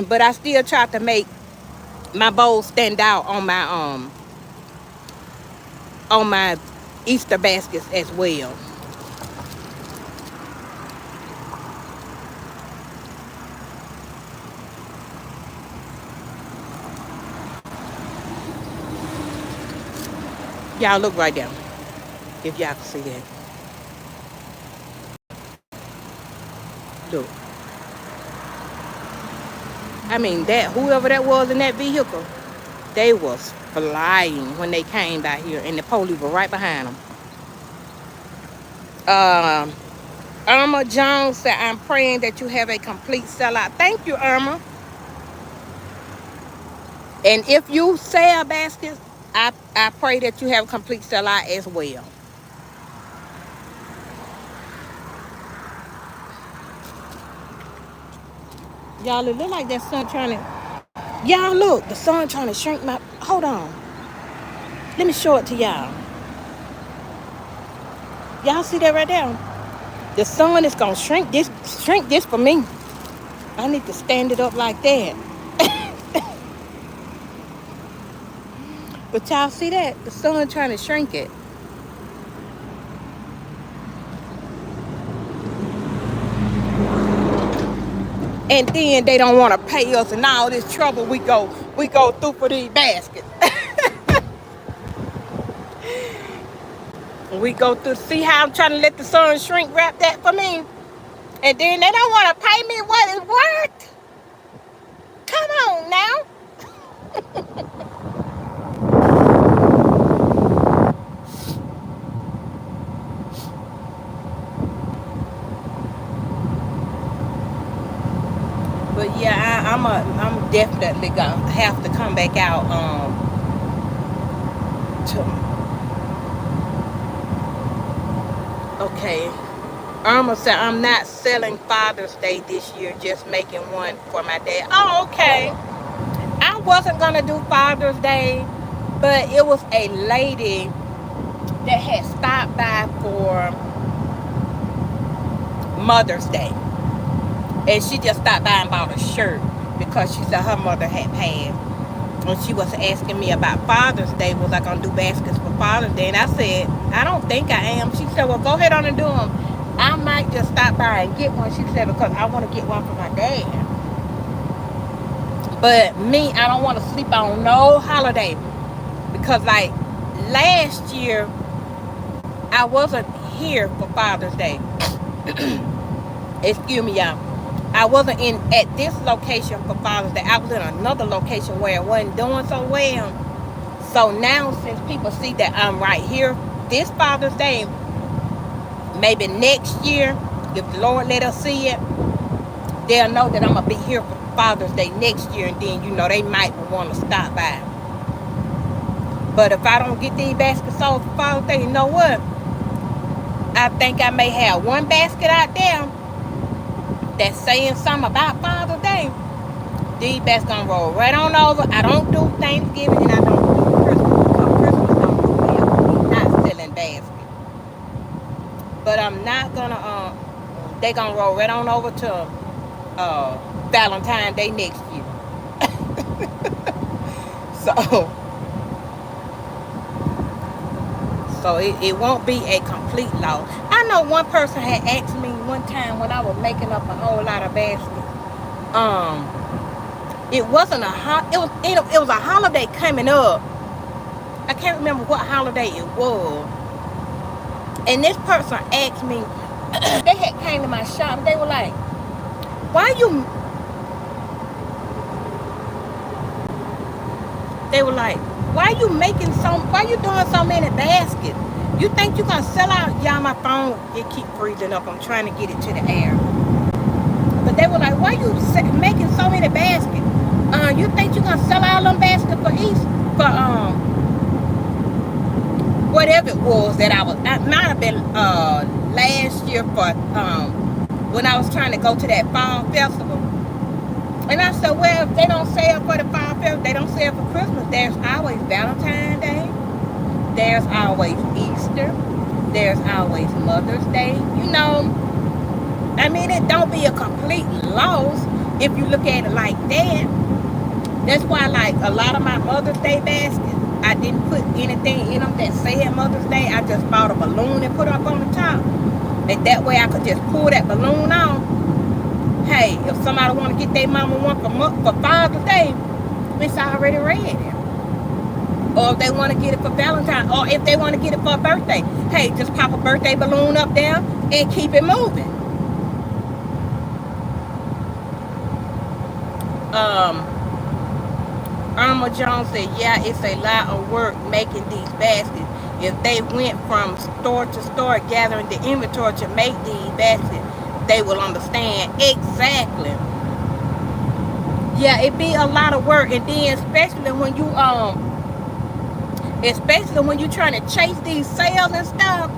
but I still tried to make My bowls stand out on my Easter baskets as well. Y'all look right there. If y'all can see that. Look. I mean that whoever that was in that vehicle, they was flying when they came by here and the police were right behind them. Um Irma Jones said, I'm praying that you have a complete sellout. Thank you, Irma. And if you sell baskets, I pray that you have a complete sellout as well. Y'all, it look like that sun trying to... Y'all, look. The sun trying to shrink my... Hold on. Let me show it to y'all. Y'all see that right there? The sun is going to shrink this for me. I need to stand it up like that. But y'all see that? The sun trying to shrink it. And then they don't want to pay us and all this trouble we go through for these baskets. We go through, see how I'm trying to let the sun shrink wrap that for me. And then they don't want to pay me what it's worth. Come on now. But yeah, I'm definitely gonna have to come back out okay. Irma said I'm not selling Father's Day this year, just making one for my dad. Oh, okay. I wasn't gonna do Father's Day, but it was a lady that had stopped by for Mother's Day. And she just stopped by and bought a shirt because she said her mother had passed. And she was asking me about Father's Day. Was I going to do baskets for Father's Day? And I said, I don't think I am. She said, well, go ahead on and do them. I might just stop by and get one. She said, because I want to get one for my dad. But me, I don't want to sleep on no holiday. Because like last year, I wasn't here for Father's Day. Excuse me, y'all. I wasn't at this location for Father's Day. I was in another location where it wasn't doing so well. So now, since people see that I'm right here this Father's Day, maybe next year, if the Lord let us see it, they'll know that I'm going to be here for Father's Day next year. And then, they might want to stop by. But if I don't get these baskets sold for Father's Day, you know what? I think I may have one basket out there that's saying something about Father's Day. These baskets gonna roll right on over. I don't do Thanksgiving and I don't do Christmas because Christmas don't do well. Not selling baskets. But I'm not gonna they gonna roll right on over to Valentine's Day next year. So it won't be a complete loss. I know one person had asked me one time when I was making up a whole lot of baskets. It wasn't it was a holiday coming up. I can't remember what holiday it was. And this person asked me, they had came to my shop. They were like, why you doing so many baskets? You think you gonna sell out? Y'all, my phone, it keep freezing up. I'm trying to get it to the air. But they were like, why you making so many baskets? You think you gonna sell all them baskets for whatever it was that I might have been last year for when I was trying to go to that fall festival. And I said, well, if they don't sell for the fall festival, they don't sell for Christmas. There's always Valentine's Day. There's always Easter. There's always Mother's Day. I mean, it don't be a complete loss if you look at it like that. That's why, like, a lot of my Mother's Day baskets, I didn't put anything in them that said Mother's Day. I just bought a balloon and put up on the top. And that way I could just pull that balloon off. Hey, if somebody want to get their mama one for Father's Day, it's already ready. Or if they want to get it for Valentine's, or if they want to get it for a birthday, hey, just pop a birthday balloon up there and keep it moving. Irma Jones said, yeah, it's a lot of work making these baskets. If they went from store to store gathering the inventory to make these baskets, they will understand. Exactly. Yeah, it be a lot of work, and then especially when you trying to chase these sales and stuff.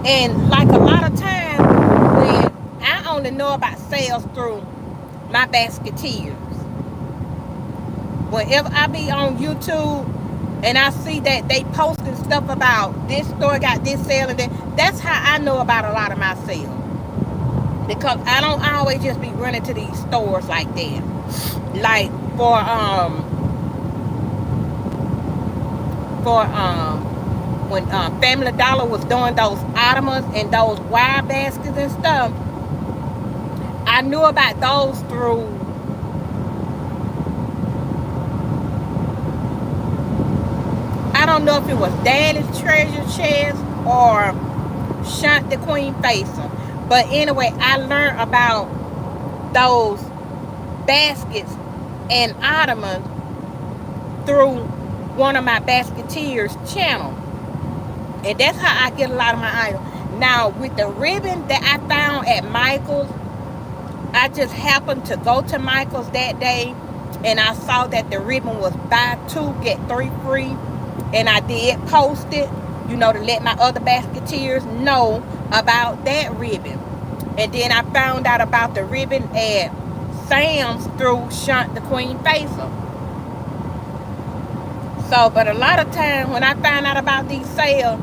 And like a lot of times when I only know about sales through my basketeers. Whenever I be on YouTube and I see that they posting stuff about this store got this sale and that's how I know about a lot of my sales. Because I don't always just be running to these stores like that. Like for when Family Dollar was doing those Ottomans and those wire baskets and stuff, I knew about those through I don't know if it was Daddy's Treasure Chest or Shunt the Queen Facer. But anyway, I learned about those baskets and ottomans through one of my basketeers channel. And that's how I get a lot of my items. Now, with the ribbon that I found at Michael's, I just happened to go to Michael's that day and I saw that the ribbon was buy 2, get 3 free. And I did post it, to let my other basketeers know about that ribbon. And then I found out about the ribbon at Sam's through Shunt the Queen Facer. So, but a lot of times when I find out about these sales,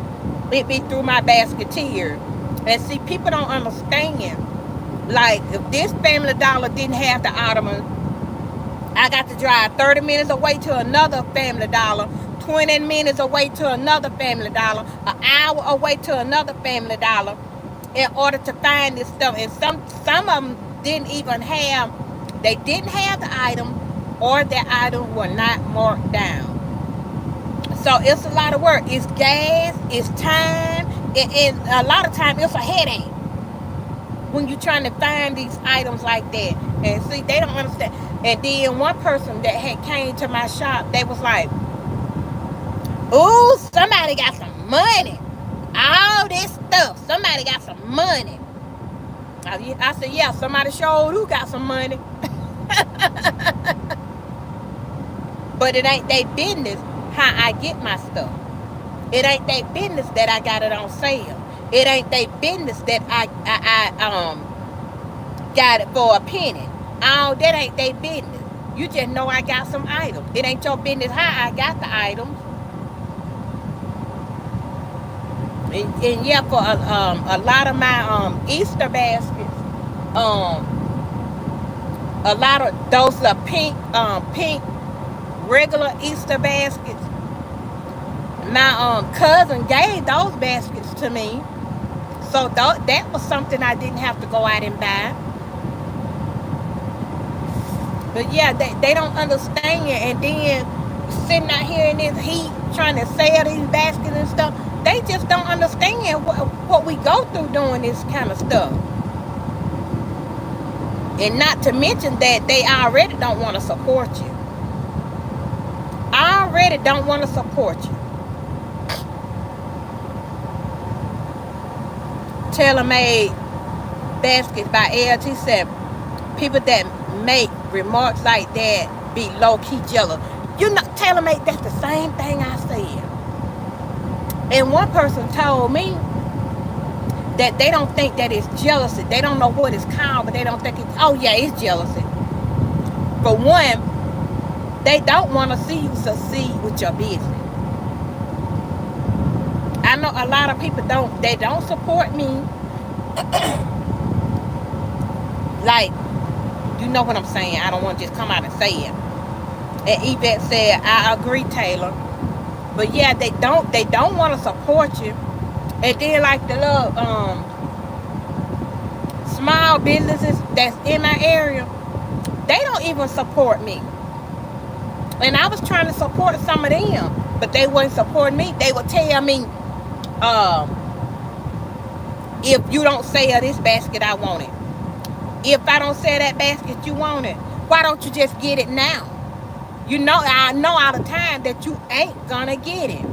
it be through my basketeer. And see, people don't understand. Like, if this Family Dollar didn't have the ottoman, I got to drive 30 minutes away to another Family Dollar, 20 minutes away to another Family Dollar, an hour away to another Family Dollar in order to find this stuff. And some of them didn't even have, they didn't have the item, or the items were not marked down. So it's a lot of work. It's gas, it's time, and a lot of times it's a headache when you're trying to find these items like that. And see, they don't understand. And then one person that had came to my shop, they was like, ooh, somebody got some money. All this stuff, somebody got some money. I said, yeah, somebody showed who got some money. But it ain't their business how I get my stuff. It ain't their business that I got it on sale. It ain't their business that I got it for a penny. Oh, that ain't their business. You just know I got some items. It ain't your business how I got the items. And yeah, for a lot of my Easter baskets, a lot of those pink regular Easter baskets, my cousin gave those baskets to me. So that was something I didn't have to go out and buy. But yeah, they don't understand. And then sitting out here in this heat trying to sell these baskets and stuff, they just don't understand what we go through doing this kind of stuff. And not to mention that they already don't want to support you. Already don't want to support you. Tailor-made baskets by LT said, people that make remarks like that be low-key jealous. Tailor-made, that's the same thing I said. And one person told me that they don't think that it's jealousy. They don't know what it's called, but they don't think it's, oh yeah, it's jealousy. For one, they don't want to see you succeed with your business. I know a lot of people don't support me. Like, you know what I'm saying. I don't want to just come out and say it. And Yvette said, I agree, Taylor. But yeah, they don't want to support you. And then like the little small businesses that's in my area, they don't even support me. And I was trying to support some of them, but they wouldn't support me. They would tell me, um, if you don't sell this basket, I want it. If I don't sell that basket, you want it. Why don't you just get it now? I know all the time that you ain't gonna get it.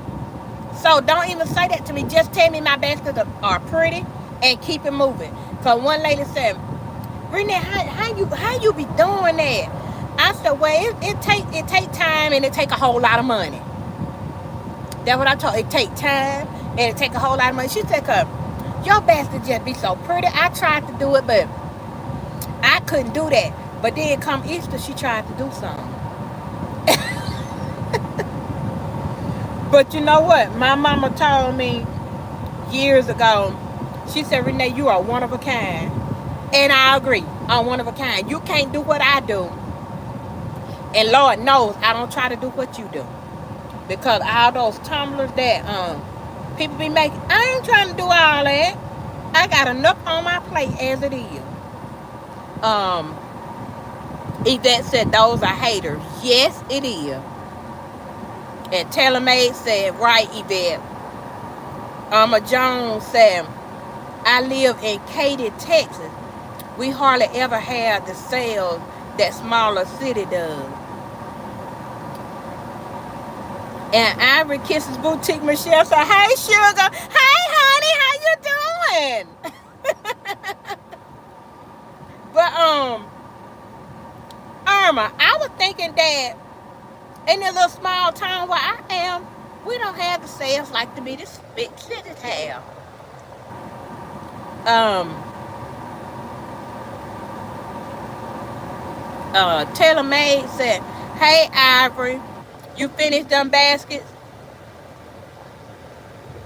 So don't even say that to me. Just tell me my baskets are pretty and keep it moving. Cause one lady said, Renee, how you be doing that? I said, well, it take time and it take a whole lot of money. That's what I told her. It take time and it take a whole lot of money. She said, cause your basket just be so pretty. I tried to do it, but I couldn't do that. But then come Easter, she tried to do something. But you know what? My mama told me years ago, she said, Renee, you are one of a kind. And I agree, I'm one of a kind. You can't do what I do. And Lord knows I don't try to do what you do. Because all those tumblers that people be making, I ain't trying to do all that. I got enough on my plate as it is. Yvette said those are haters. Yes, it is. And TaylorMade said, right, Yvette. Irma Jones said, I live in Katy, Texas. We hardly ever have the sales that smaller city does. And Ivory Kisses Boutique Michelle said, hey, sugar. Hey, honey, how you doing? But, Irma, I was thinking that in a little small town where I am, we don't have the sales like to be this big city have. TaylorMade said, hey, Ivory, you finished them baskets?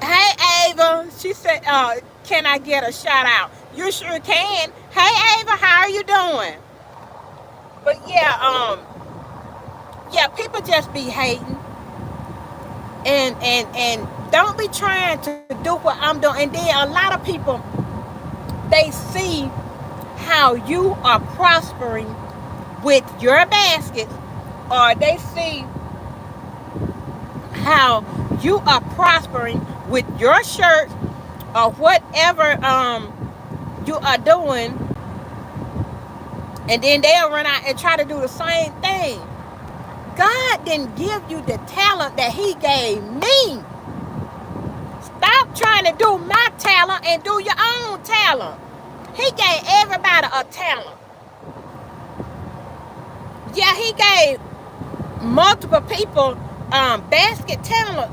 Hey, Ava. She said, can I get a shout out? You sure can. Hey, Ava, how are you doing? But yeah, people just be hating. And don't be trying to do what I'm doing. And then a lot of people, they see how you are prospering with your baskets, or they see how you are prospering with your shirts, or whatever you are doing, and then they'll run out and try to do the same thing. God didn't give you the talent that he gave me. Stop trying to do my talent and do your own talent. He gave everybody a talent. Yeah, he gave multiple people basket talent,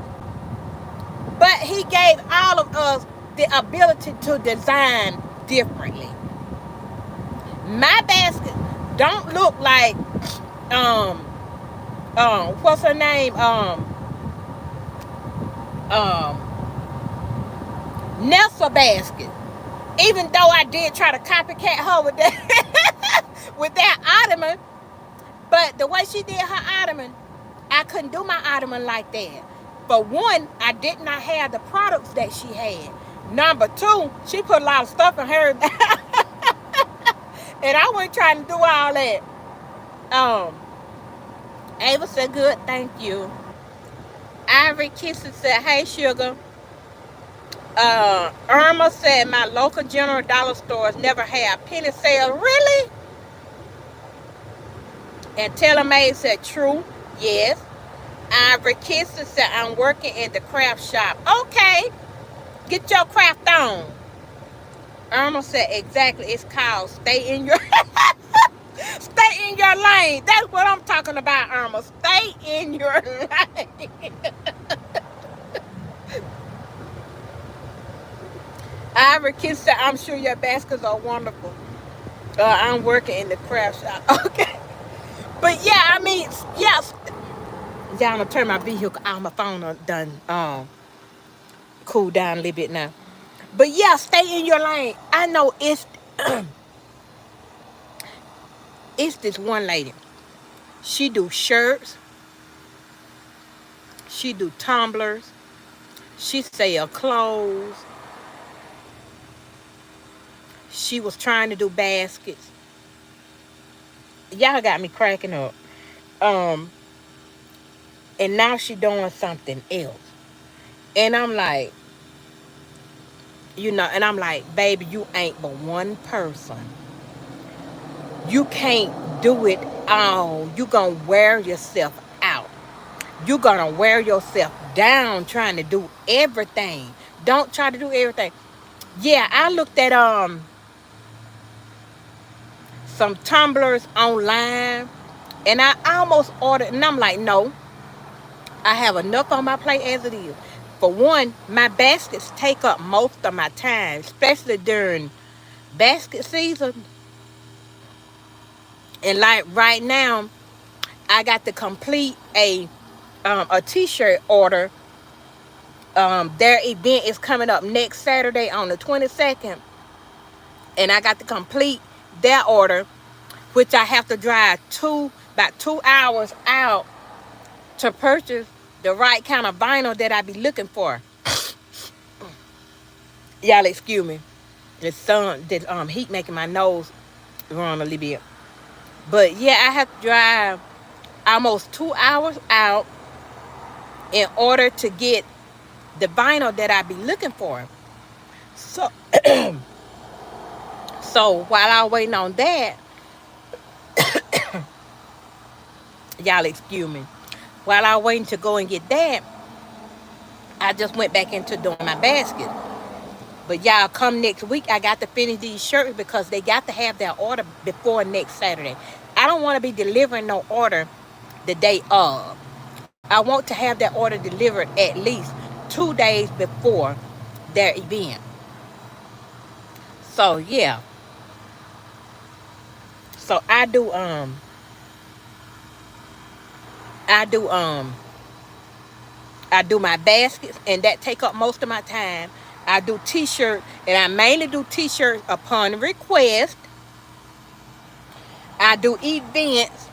but he gave all of us the ability to design differently. My basket don't look like what's her name? Nessa basket. Even though I did try to copycat her with that with that ottoman, but the way she did her ottoman, I couldn't do my ottoman like that. For one, I did not have the products that she had. Number two, she put a lot of stuff in her, and I wasn't trying to do all that. Ava said, good, thank you. Ivory Kisses said, hey, sugar. Irma said, my local general dollar stores never have penny sale. Really? And TaylorMade said, true, yes. Ivory Kisses said, I'm working in the craft shop. Okay, get your craft on. Irma said, exactly, it's called stay in your stay in your lane. That's what I'm talking about, Irma. Stay in your lane. Ivory Kiss said, I'm sure your baskets are wonderful. I'm working in the craft shop. Okay. But yeah, I mean, yes. Yeah, I'm gonna turn my vehicle on. My phone done cool down a little bit now. But yeah, stay in your lane. I know it's it's this one lady. She do shirts. She do tumblers. She sell clothes. She was trying to do baskets. Y'all got me cracking up. Um, and now she doing something else. And I'm like, and I'm like, baby, you ain't but one person. You can't do it all. You gonna wear yourself out. You gonna wear yourself down trying to do everything. Don't try to do everything. Yeah, I looked at some tumblers online, and I almost ordered, and I'm like, no, I have enough on my plate as it is. For one, my baskets take up most of my time, especially during basket season. And like right now, I got to complete a t-shirt order. Their event is coming up next Saturday on the 22nd, and I got to complete their order, which I have to drive about 2 hours out to purchase the right kind of vinyl that I be looking for. Y'all excuse me. The heat making my nose run a little bit. But yeah, I have to drive almost 2 hours out in order to get the vinyl that I be looking for. So so while I was waiting on that, y'all excuse me. While I was waiting to go and get that, I just went back into doing my basket. But y'all, come next week, I got to finish these shirts because they got to have their order before next Saturday. I don't want to be delivering no order the day of. I want to have that order delivered at least 2 days before their event. So yeah. So I do I do my baskets, and that take up most of my time. I do t-shirt, and I mainly do t-shirts upon request. I do events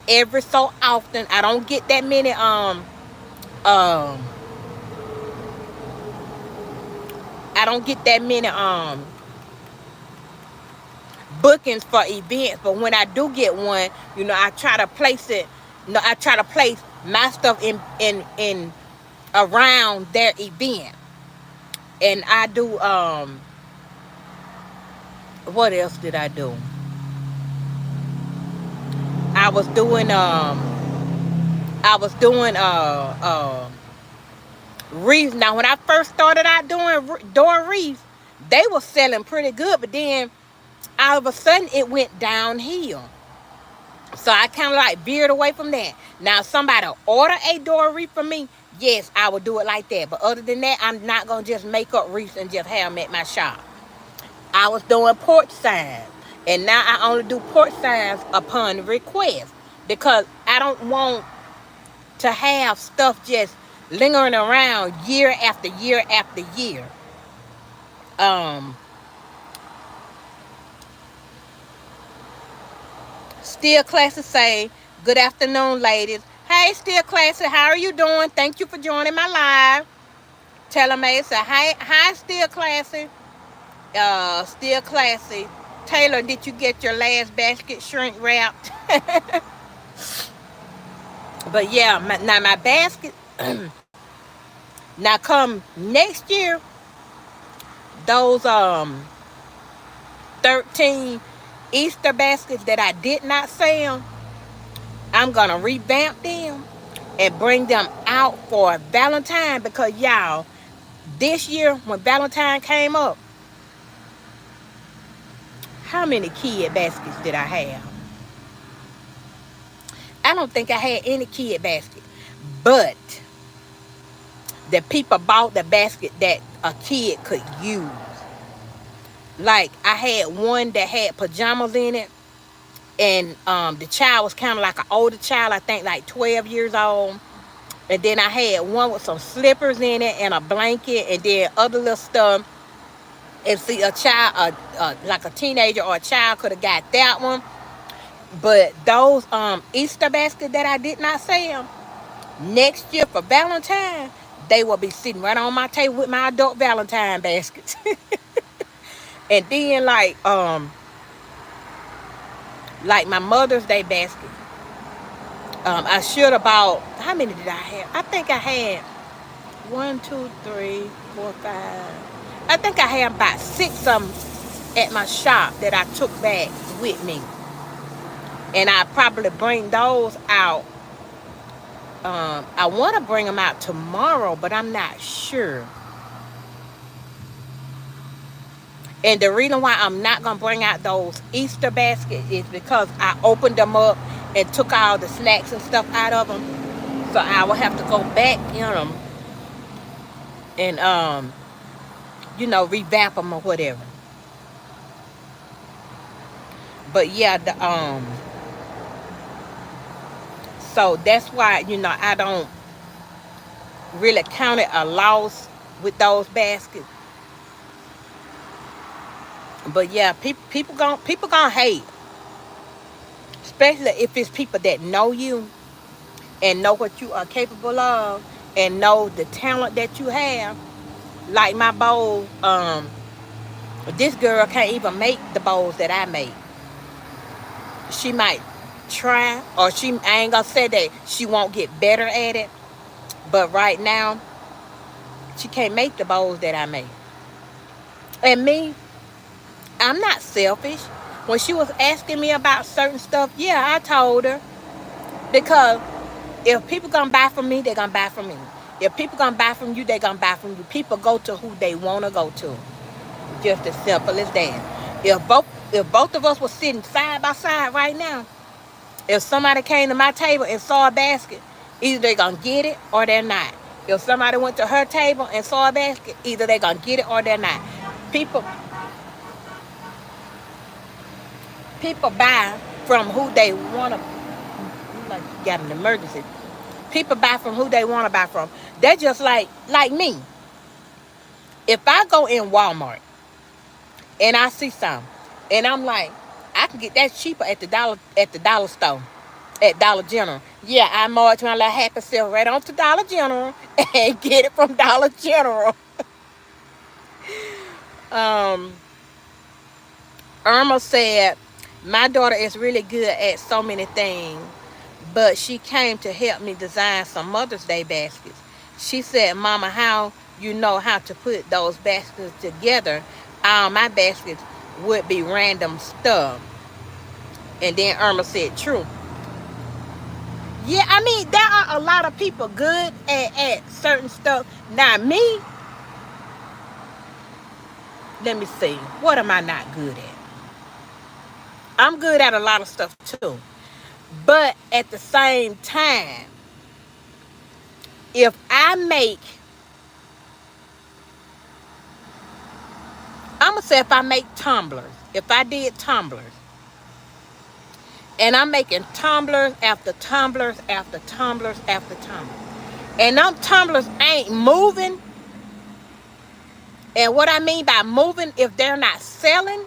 every so often. I don't get that many um I don't get that many bookings for events, but when I do get one, I try to place it. I try to place my stuff in around their event. And I do what else did I do? I was doing wreaths. Now when I first started out doing door wreaths, they were selling pretty good, but then all of a sudden it went downhill. So I kind of like veered away from that. Now somebody order a door wreath for me, yes, I would do it like that. But other than that, I'm not gonna just make up wreaths and just have them at my shop. I was doing porch signs, and now I only do porch signs upon request because I don't want to have stuff just lingering around year after year after year. Still Classy say, good afternoon, ladies. Hey, Still Classy, how are you doing? Thank you for joining my live. Tell them I say, hi, Still Classy. Still Classy. Taylor, did you get your last basket shrink wrapped? But yeah, now my basket. Now come next year, those 13 Easter baskets that I did not sell, I'm gonna revamp them and bring them out for Valentine, because y'all, this year when Valentine came up, how many kid baskets did I have? I don't think I had any kid basket, but the people bought the basket that a kid could use. Like I had one that had pajamas in it, and the child was kind of like an older child, I think like 12 years old. And then I had one with some slippers in it and a blanket, and then other little stuff. And see, a child, like a teenager or a child, could have got that one. But those Easter baskets that I did not sell, Next year for Valentine, they will be sitting right on my table with my adult Valentine baskets. And then like my Mother's Day basket. I should have bought, how many did I have? I think I had 1, 2, 3, 4, 5. I think I had about 6 of them at my shop that I took back with me. And I probably bring those out. I want to bring them out tomorrow, but I'm not sure. And the reason why I'm not going to bring out those Easter baskets is because I opened them up and took all the snacks and stuff out of them. So I will have to go back in them and, revamp them or whatever. But yeah, so that's why, I don't really count it a loss with those baskets. But yeah, people gonna hate, especially if it's people that know you and know what you are capable of and know the talent that you have. Like my bowl, this girl can't even make the bowls that I make. She might try, or I ain't gonna say that she won't get better at it, but right now she can't make the bowls that I make. And me, I'm not selfish. When she was asking me about certain stuff, yeah, I told her. Because if people gonna buy from me, they're gonna buy from me. If people gonna buy from you, they're gonna buy from you. People go to who they wanna go to. Just as simple as that. If both of us were sitting side by side right now, if somebody came to my table and saw a basket, either they're gonna get it or they're not. If somebody went to her table and saw a basket, either they're gonna get it or they're not. People buy from who they wanna. Like you got an emergency. People buy from who they want to buy from. They're just like me. If I go in Walmart and I see some, and I'm like, I can get that cheaper at the dollar store, at Dollar General. Yeah, I march my little happy self right on to Dollar General and get it from Dollar General. Irma said, my daughter is really good at so many things, but she came to help me design some Mother's Day baskets. She said, Mama, how you know how to put those baskets together? All my baskets would be random stuff. And then Irma said, true. Yeah, I mean, there are a lot of people good at certain stuff. Now, me, let me see. What am I not good at? I'm good at a lot of stuff, too. But at the same time, if I'm going to say if I make tumblers, if I did tumblers, and I'm making tumblers after tumblers after tumblers after tumblers, and them tumblers ain't moving, and what I mean by moving, if they're not selling,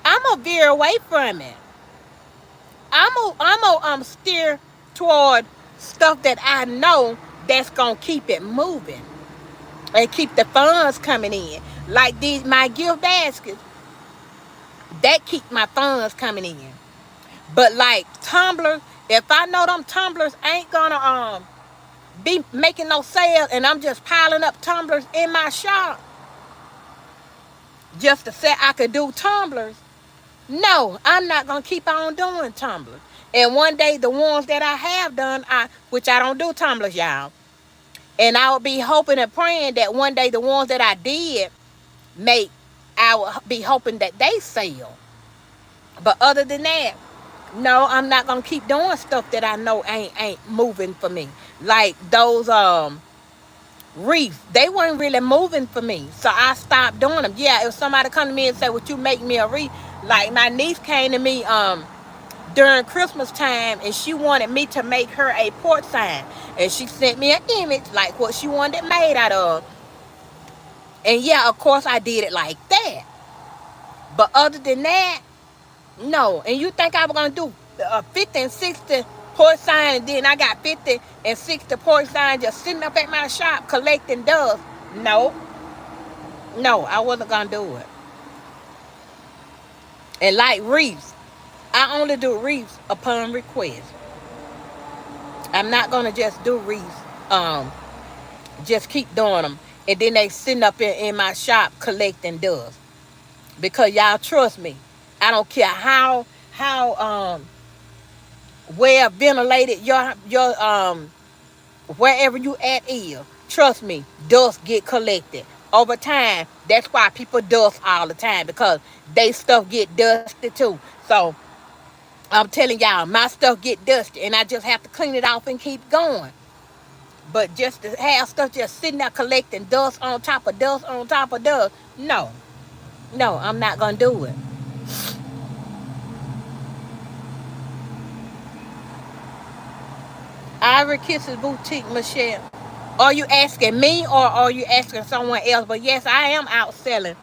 I'm going to veer away from it. I'm gonna steer toward stuff that I know that's gonna keep it moving and keep the funds coming in. Like my gift baskets, that keep my funds coming in. But like tumblers, if I know them tumblers ain't gonna be making no sales, and I'm just piling up tumblers in my shop just to say I could do tumblers, no, I'm not gonna keep on doing tumblers. And one day the ones that I have done, which I don't do tumblers, y'all, and I will be hoping and praying that one day the ones that I did make, I will be hoping that they sell. But other than that, no, I'm not gonna keep doing stuff that I know ain't moving for me. Like those wreaths, they weren't really moving for me, so I stopped doing them. Yeah, if somebody come to me and say, "Would you make me a wreath?" Like my niece came to me during Christmas time, and she wanted me to make her a porch sign, and she sent me an image like what she wanted it made out of. And yeah, of course I did it like that. But other than that, no. And you think I was gonna do 50 and 60 porch sign, and then I got 50 and 60 porch signs just sitting up at my shop collecting dust. No, no, I wasn't gonna do it. And like wreaths, I only do wreaths upon request. I'm not gonna just do wreaths. Just keep doing them, and then they sitting up in my shop collecting dust. Because y'all trust me, I don't care how well ventilated your wherever you at is. Trust me, dust get collected over time. That's why people dust all the time, because they stuff get dusty too. So I'm telling y'all, my stuff get dusty, and I just have to clean it off and keep going. But just to have stuff just sitting there collecting dust on top of dust on top of dust, no, no, I'm not gonna do it. Ivory Kisses Boutique, Michelle. Are you asking me, or are you asking someone else? But yes, I am out selling.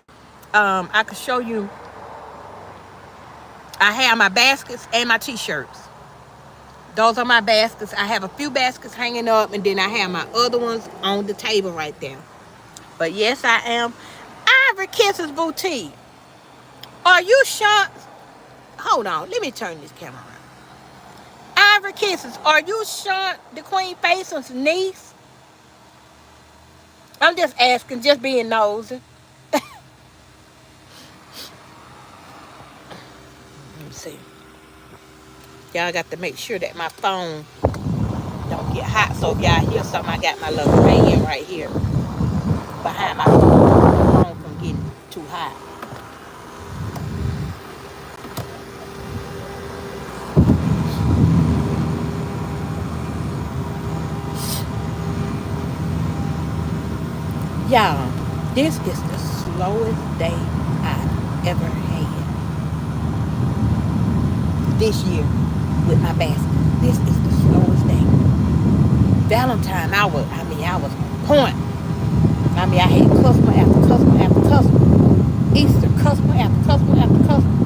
I can show you. I have my baskets and my t-shirts. Those are my baskets. I have a few baskets hanging up, and then I have my other ones on the table right there. But yes, I am. Ivory Kisses Boutique. Are you sure? Hold on. Let me turn this camera around. Ivory Kisses. Are you sure the Queen Faison's niece? I'm just asking, just being nosy. Let me see. Y'all got to make sure that my phone don't get hot. So if y'all hear something, I got my little fan right here behind my phone from getting too hot. Y'all, this is the slowest day I've ever had this year with my basket. This is the slowest day. Valentine, I was on point. I had customer after customer after customer. Easter, customer after customer after customer.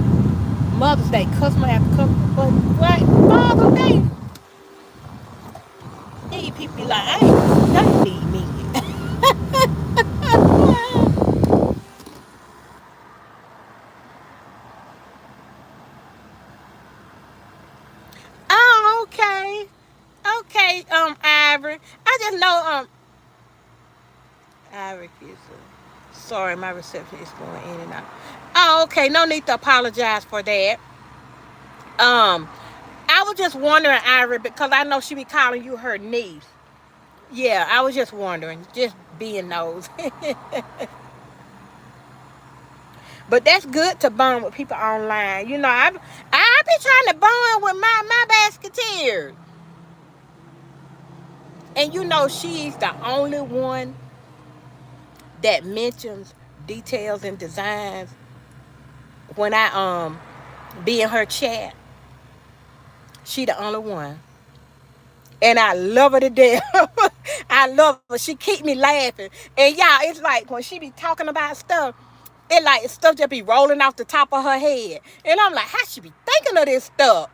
Mother's Day, customer after customer. But what? Father's Day, these people be like, I ain't nothing need me. Oh, okay. Okay, Ivory. I just know, Ivory is, sorry, my reception is going in and out. Oh, okay. No need to apologize for that. Um, I was just wondering, Ivory, because I know she be calling you her niece. Yeah, I was just wondering, just being nosy. But that's good to bond with people online. You know, I be trying to bond with my basketeers. And you know, she's the only one that mentions details and designs when I be in her chat. She the only one. And I love her to death. I love her. She keep me laughing. And y'all, it's like when she be talking about stuff, it like stuff just be rolling off the top of her head. And I'm like, how she be thinking of this stuff?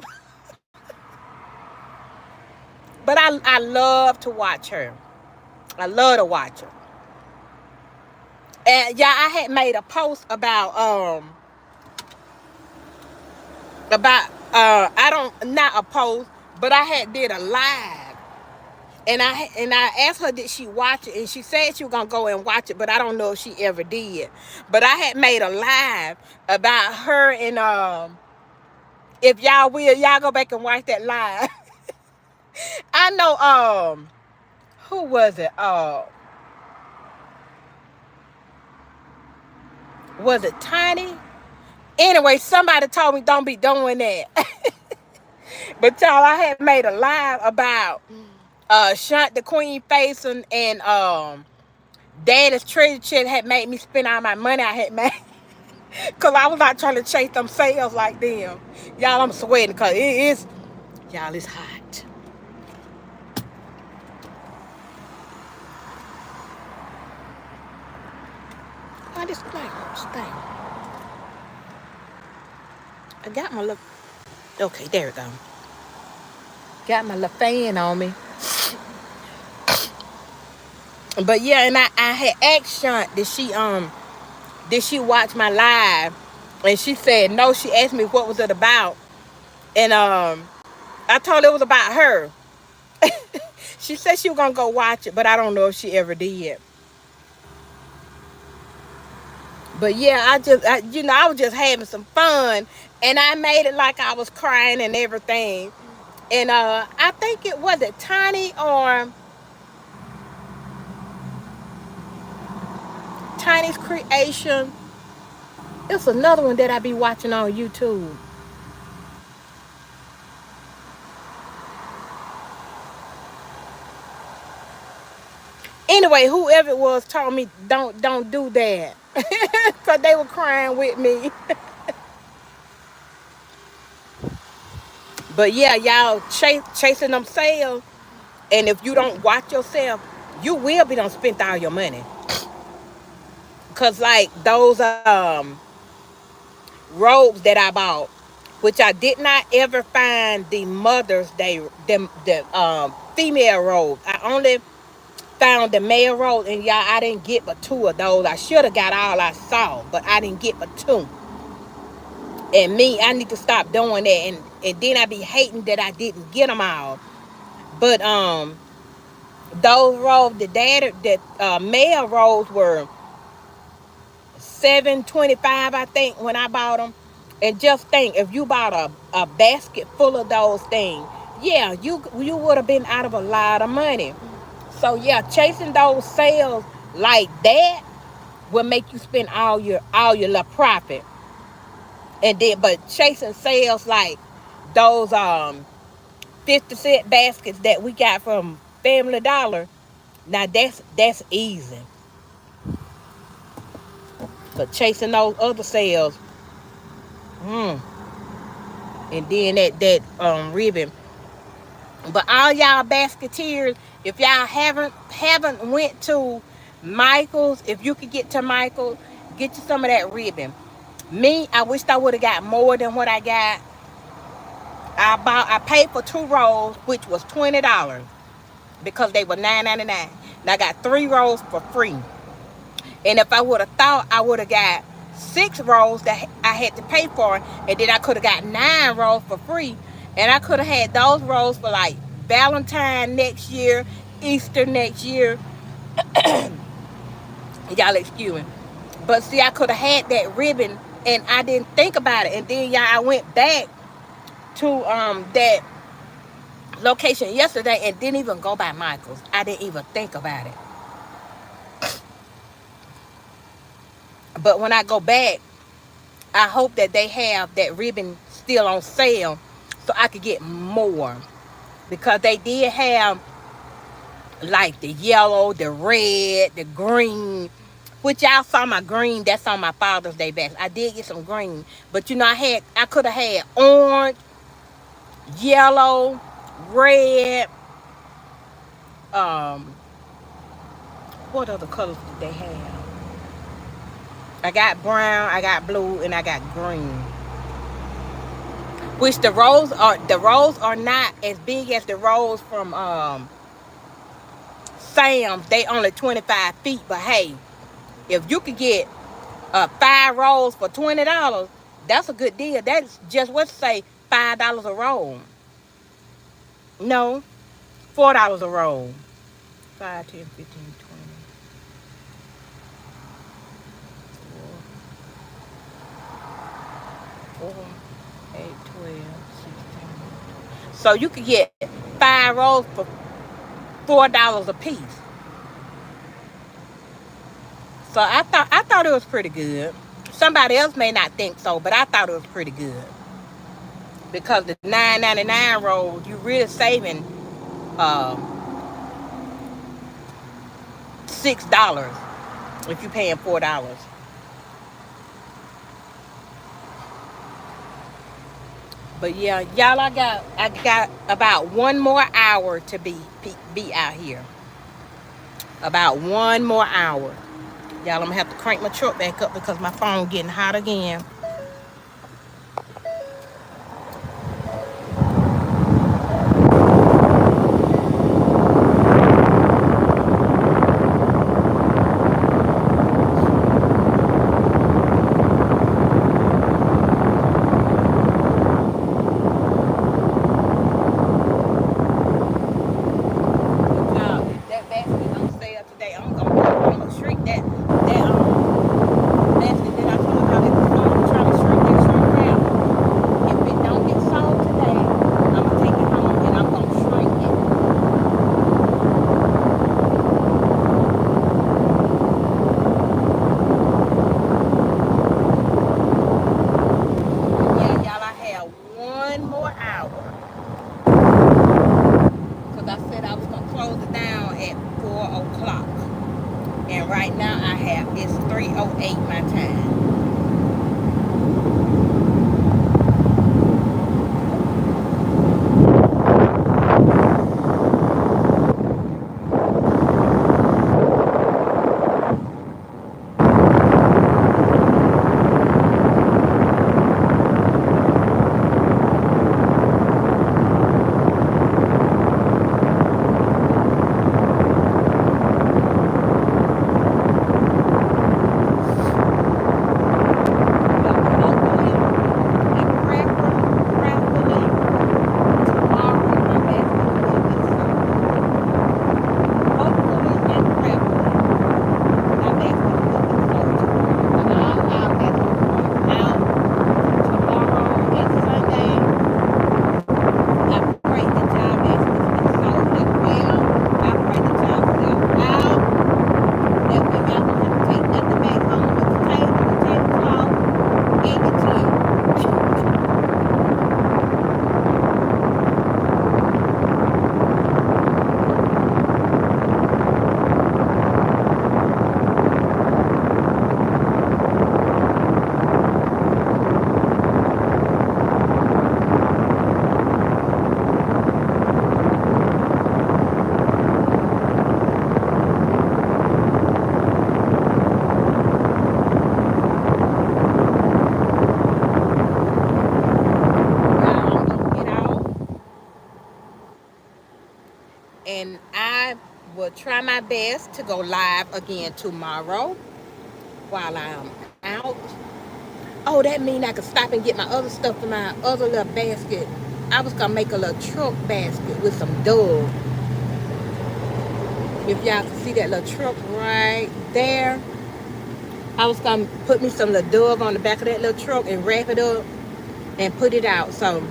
But I love to watch her. I love to watch her. And yeah, I had made a post about I don't, not a post, but I had did a live, and I asked her, did she watch it, and she said she was gonna go and watch it, but I don't know if she ever did. But I had made a live about her, and if y'all will, y'all go back and watch that live. I know, who was it? Was it Tiny? Anyway, somebody told me don't be doing that. But y'all, I had made a live about Shunt the Queen Faison, and Daddy's treasure chest had made me spend all my money I had made. Cause I was not trying to chase them sales like them. Y'all, I'm sweating because it is, y'all, it's hot. Oh, this thing. I got my look. Okay, there it go. got my little fan on me. But yeah, and I had asked Shunt, did she watch my live? And she said no. She asked me what was it about, and I told her it was about her. She said she was gonna go watch it, but I don't know if she ever did. But yeah, I was just having some fun, and I made it like I was crying and everything. And I think it was it Tiny or Tiny's Creation. It's another one that I be watching on YouTube. Anyway, whoever it was told me don't do that, cause they were crying with me. But yeah, y'all chasing them sales, and if you don't watch yourself, you will be done spent all your money. Cause like those robes that I bought, which I did not ever find the Mother's Day the female robes. I only found the male robe, and y'all, I didn't get but two of those. I should have got all I saw, but I didn't get but two. And me, I need to stop doing that. And then I be hating that I didn't get them all. But those robes, the male robes were $7.25, I think, when I bought them. And just think, if you bought a basket full of those things, yeah, you would have been out of a lot of money. So yeah, chasing those sales like that will make you spend all your little profit. And then, but chasing sales like those 50-cent baskets that we got from Family Dollar, now that's easy. But chasing those other sales, and then that ribbon. But all y'all basketeers, if y'all haven't went to Michael's, if you could get to Michael's, get you some of that ribbon. Me, I wished I would have got more than what I got. I paid for 2 rolls, which was $20 because they were $9.99. Now I got 3 rolls for free. And if I would have thought I would have got 6 rolls that I had to pay for, and then I could have got 9 rolls for free, and I could have had those rolls for like Valentine next year, Easter next year. Y'all excuse me. But see, I could have had that ribbon, and I didn't think about it. And then y'all, I went back to that location yesterday and didn't even go by Michael's. I didn't even think about it. But when I go back, I hope that they have that ribbon still on sale so I could get more. Because they did have like the yellow, the red, the green, which y'all saw my green. That's on my Father's Day best. I did get some green. But you know, I could have had orange, yellow, red, what other colors did they have? I got brown, I got blue, and I got green. Which the rolls are not as big as the rolls from Sam's. They only 25 feet, but hey, if you could get 5 rolls for $20, that's a good deal. That's just what say $5 a roll. No, $4 a roll. 5, 10, 15, 20. 4, 8, 12, 16. So you could get 5 rolls for $4 a piece. So I thought it was pretty good. Somebody else may not think so, but I thought it was pretty good. Because the $9.99 rolls, you really saving $6 if you're paying $4. But yeah, y'all, I got about 1 more hour to be out here. About 1 more hour. Y'all, I'm gonna have to crank my truck back up because my phone getting hot again. 3:08 my time. And I will try my best to go live again tomorrow while I'm out. Oh, that means I could stop and get my other stuff in my other little basket. I was gonna make a little truck basket with some Dove. If y'all can see that little truck right there, I was gonna put me some little Dove on the back of that little truck and wrap it up and put it out. So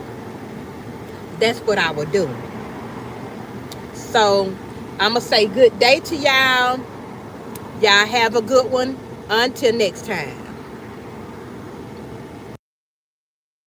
that's what I would do. So I'm gonna say good day to y'all. Y'all have a good one. Until next time.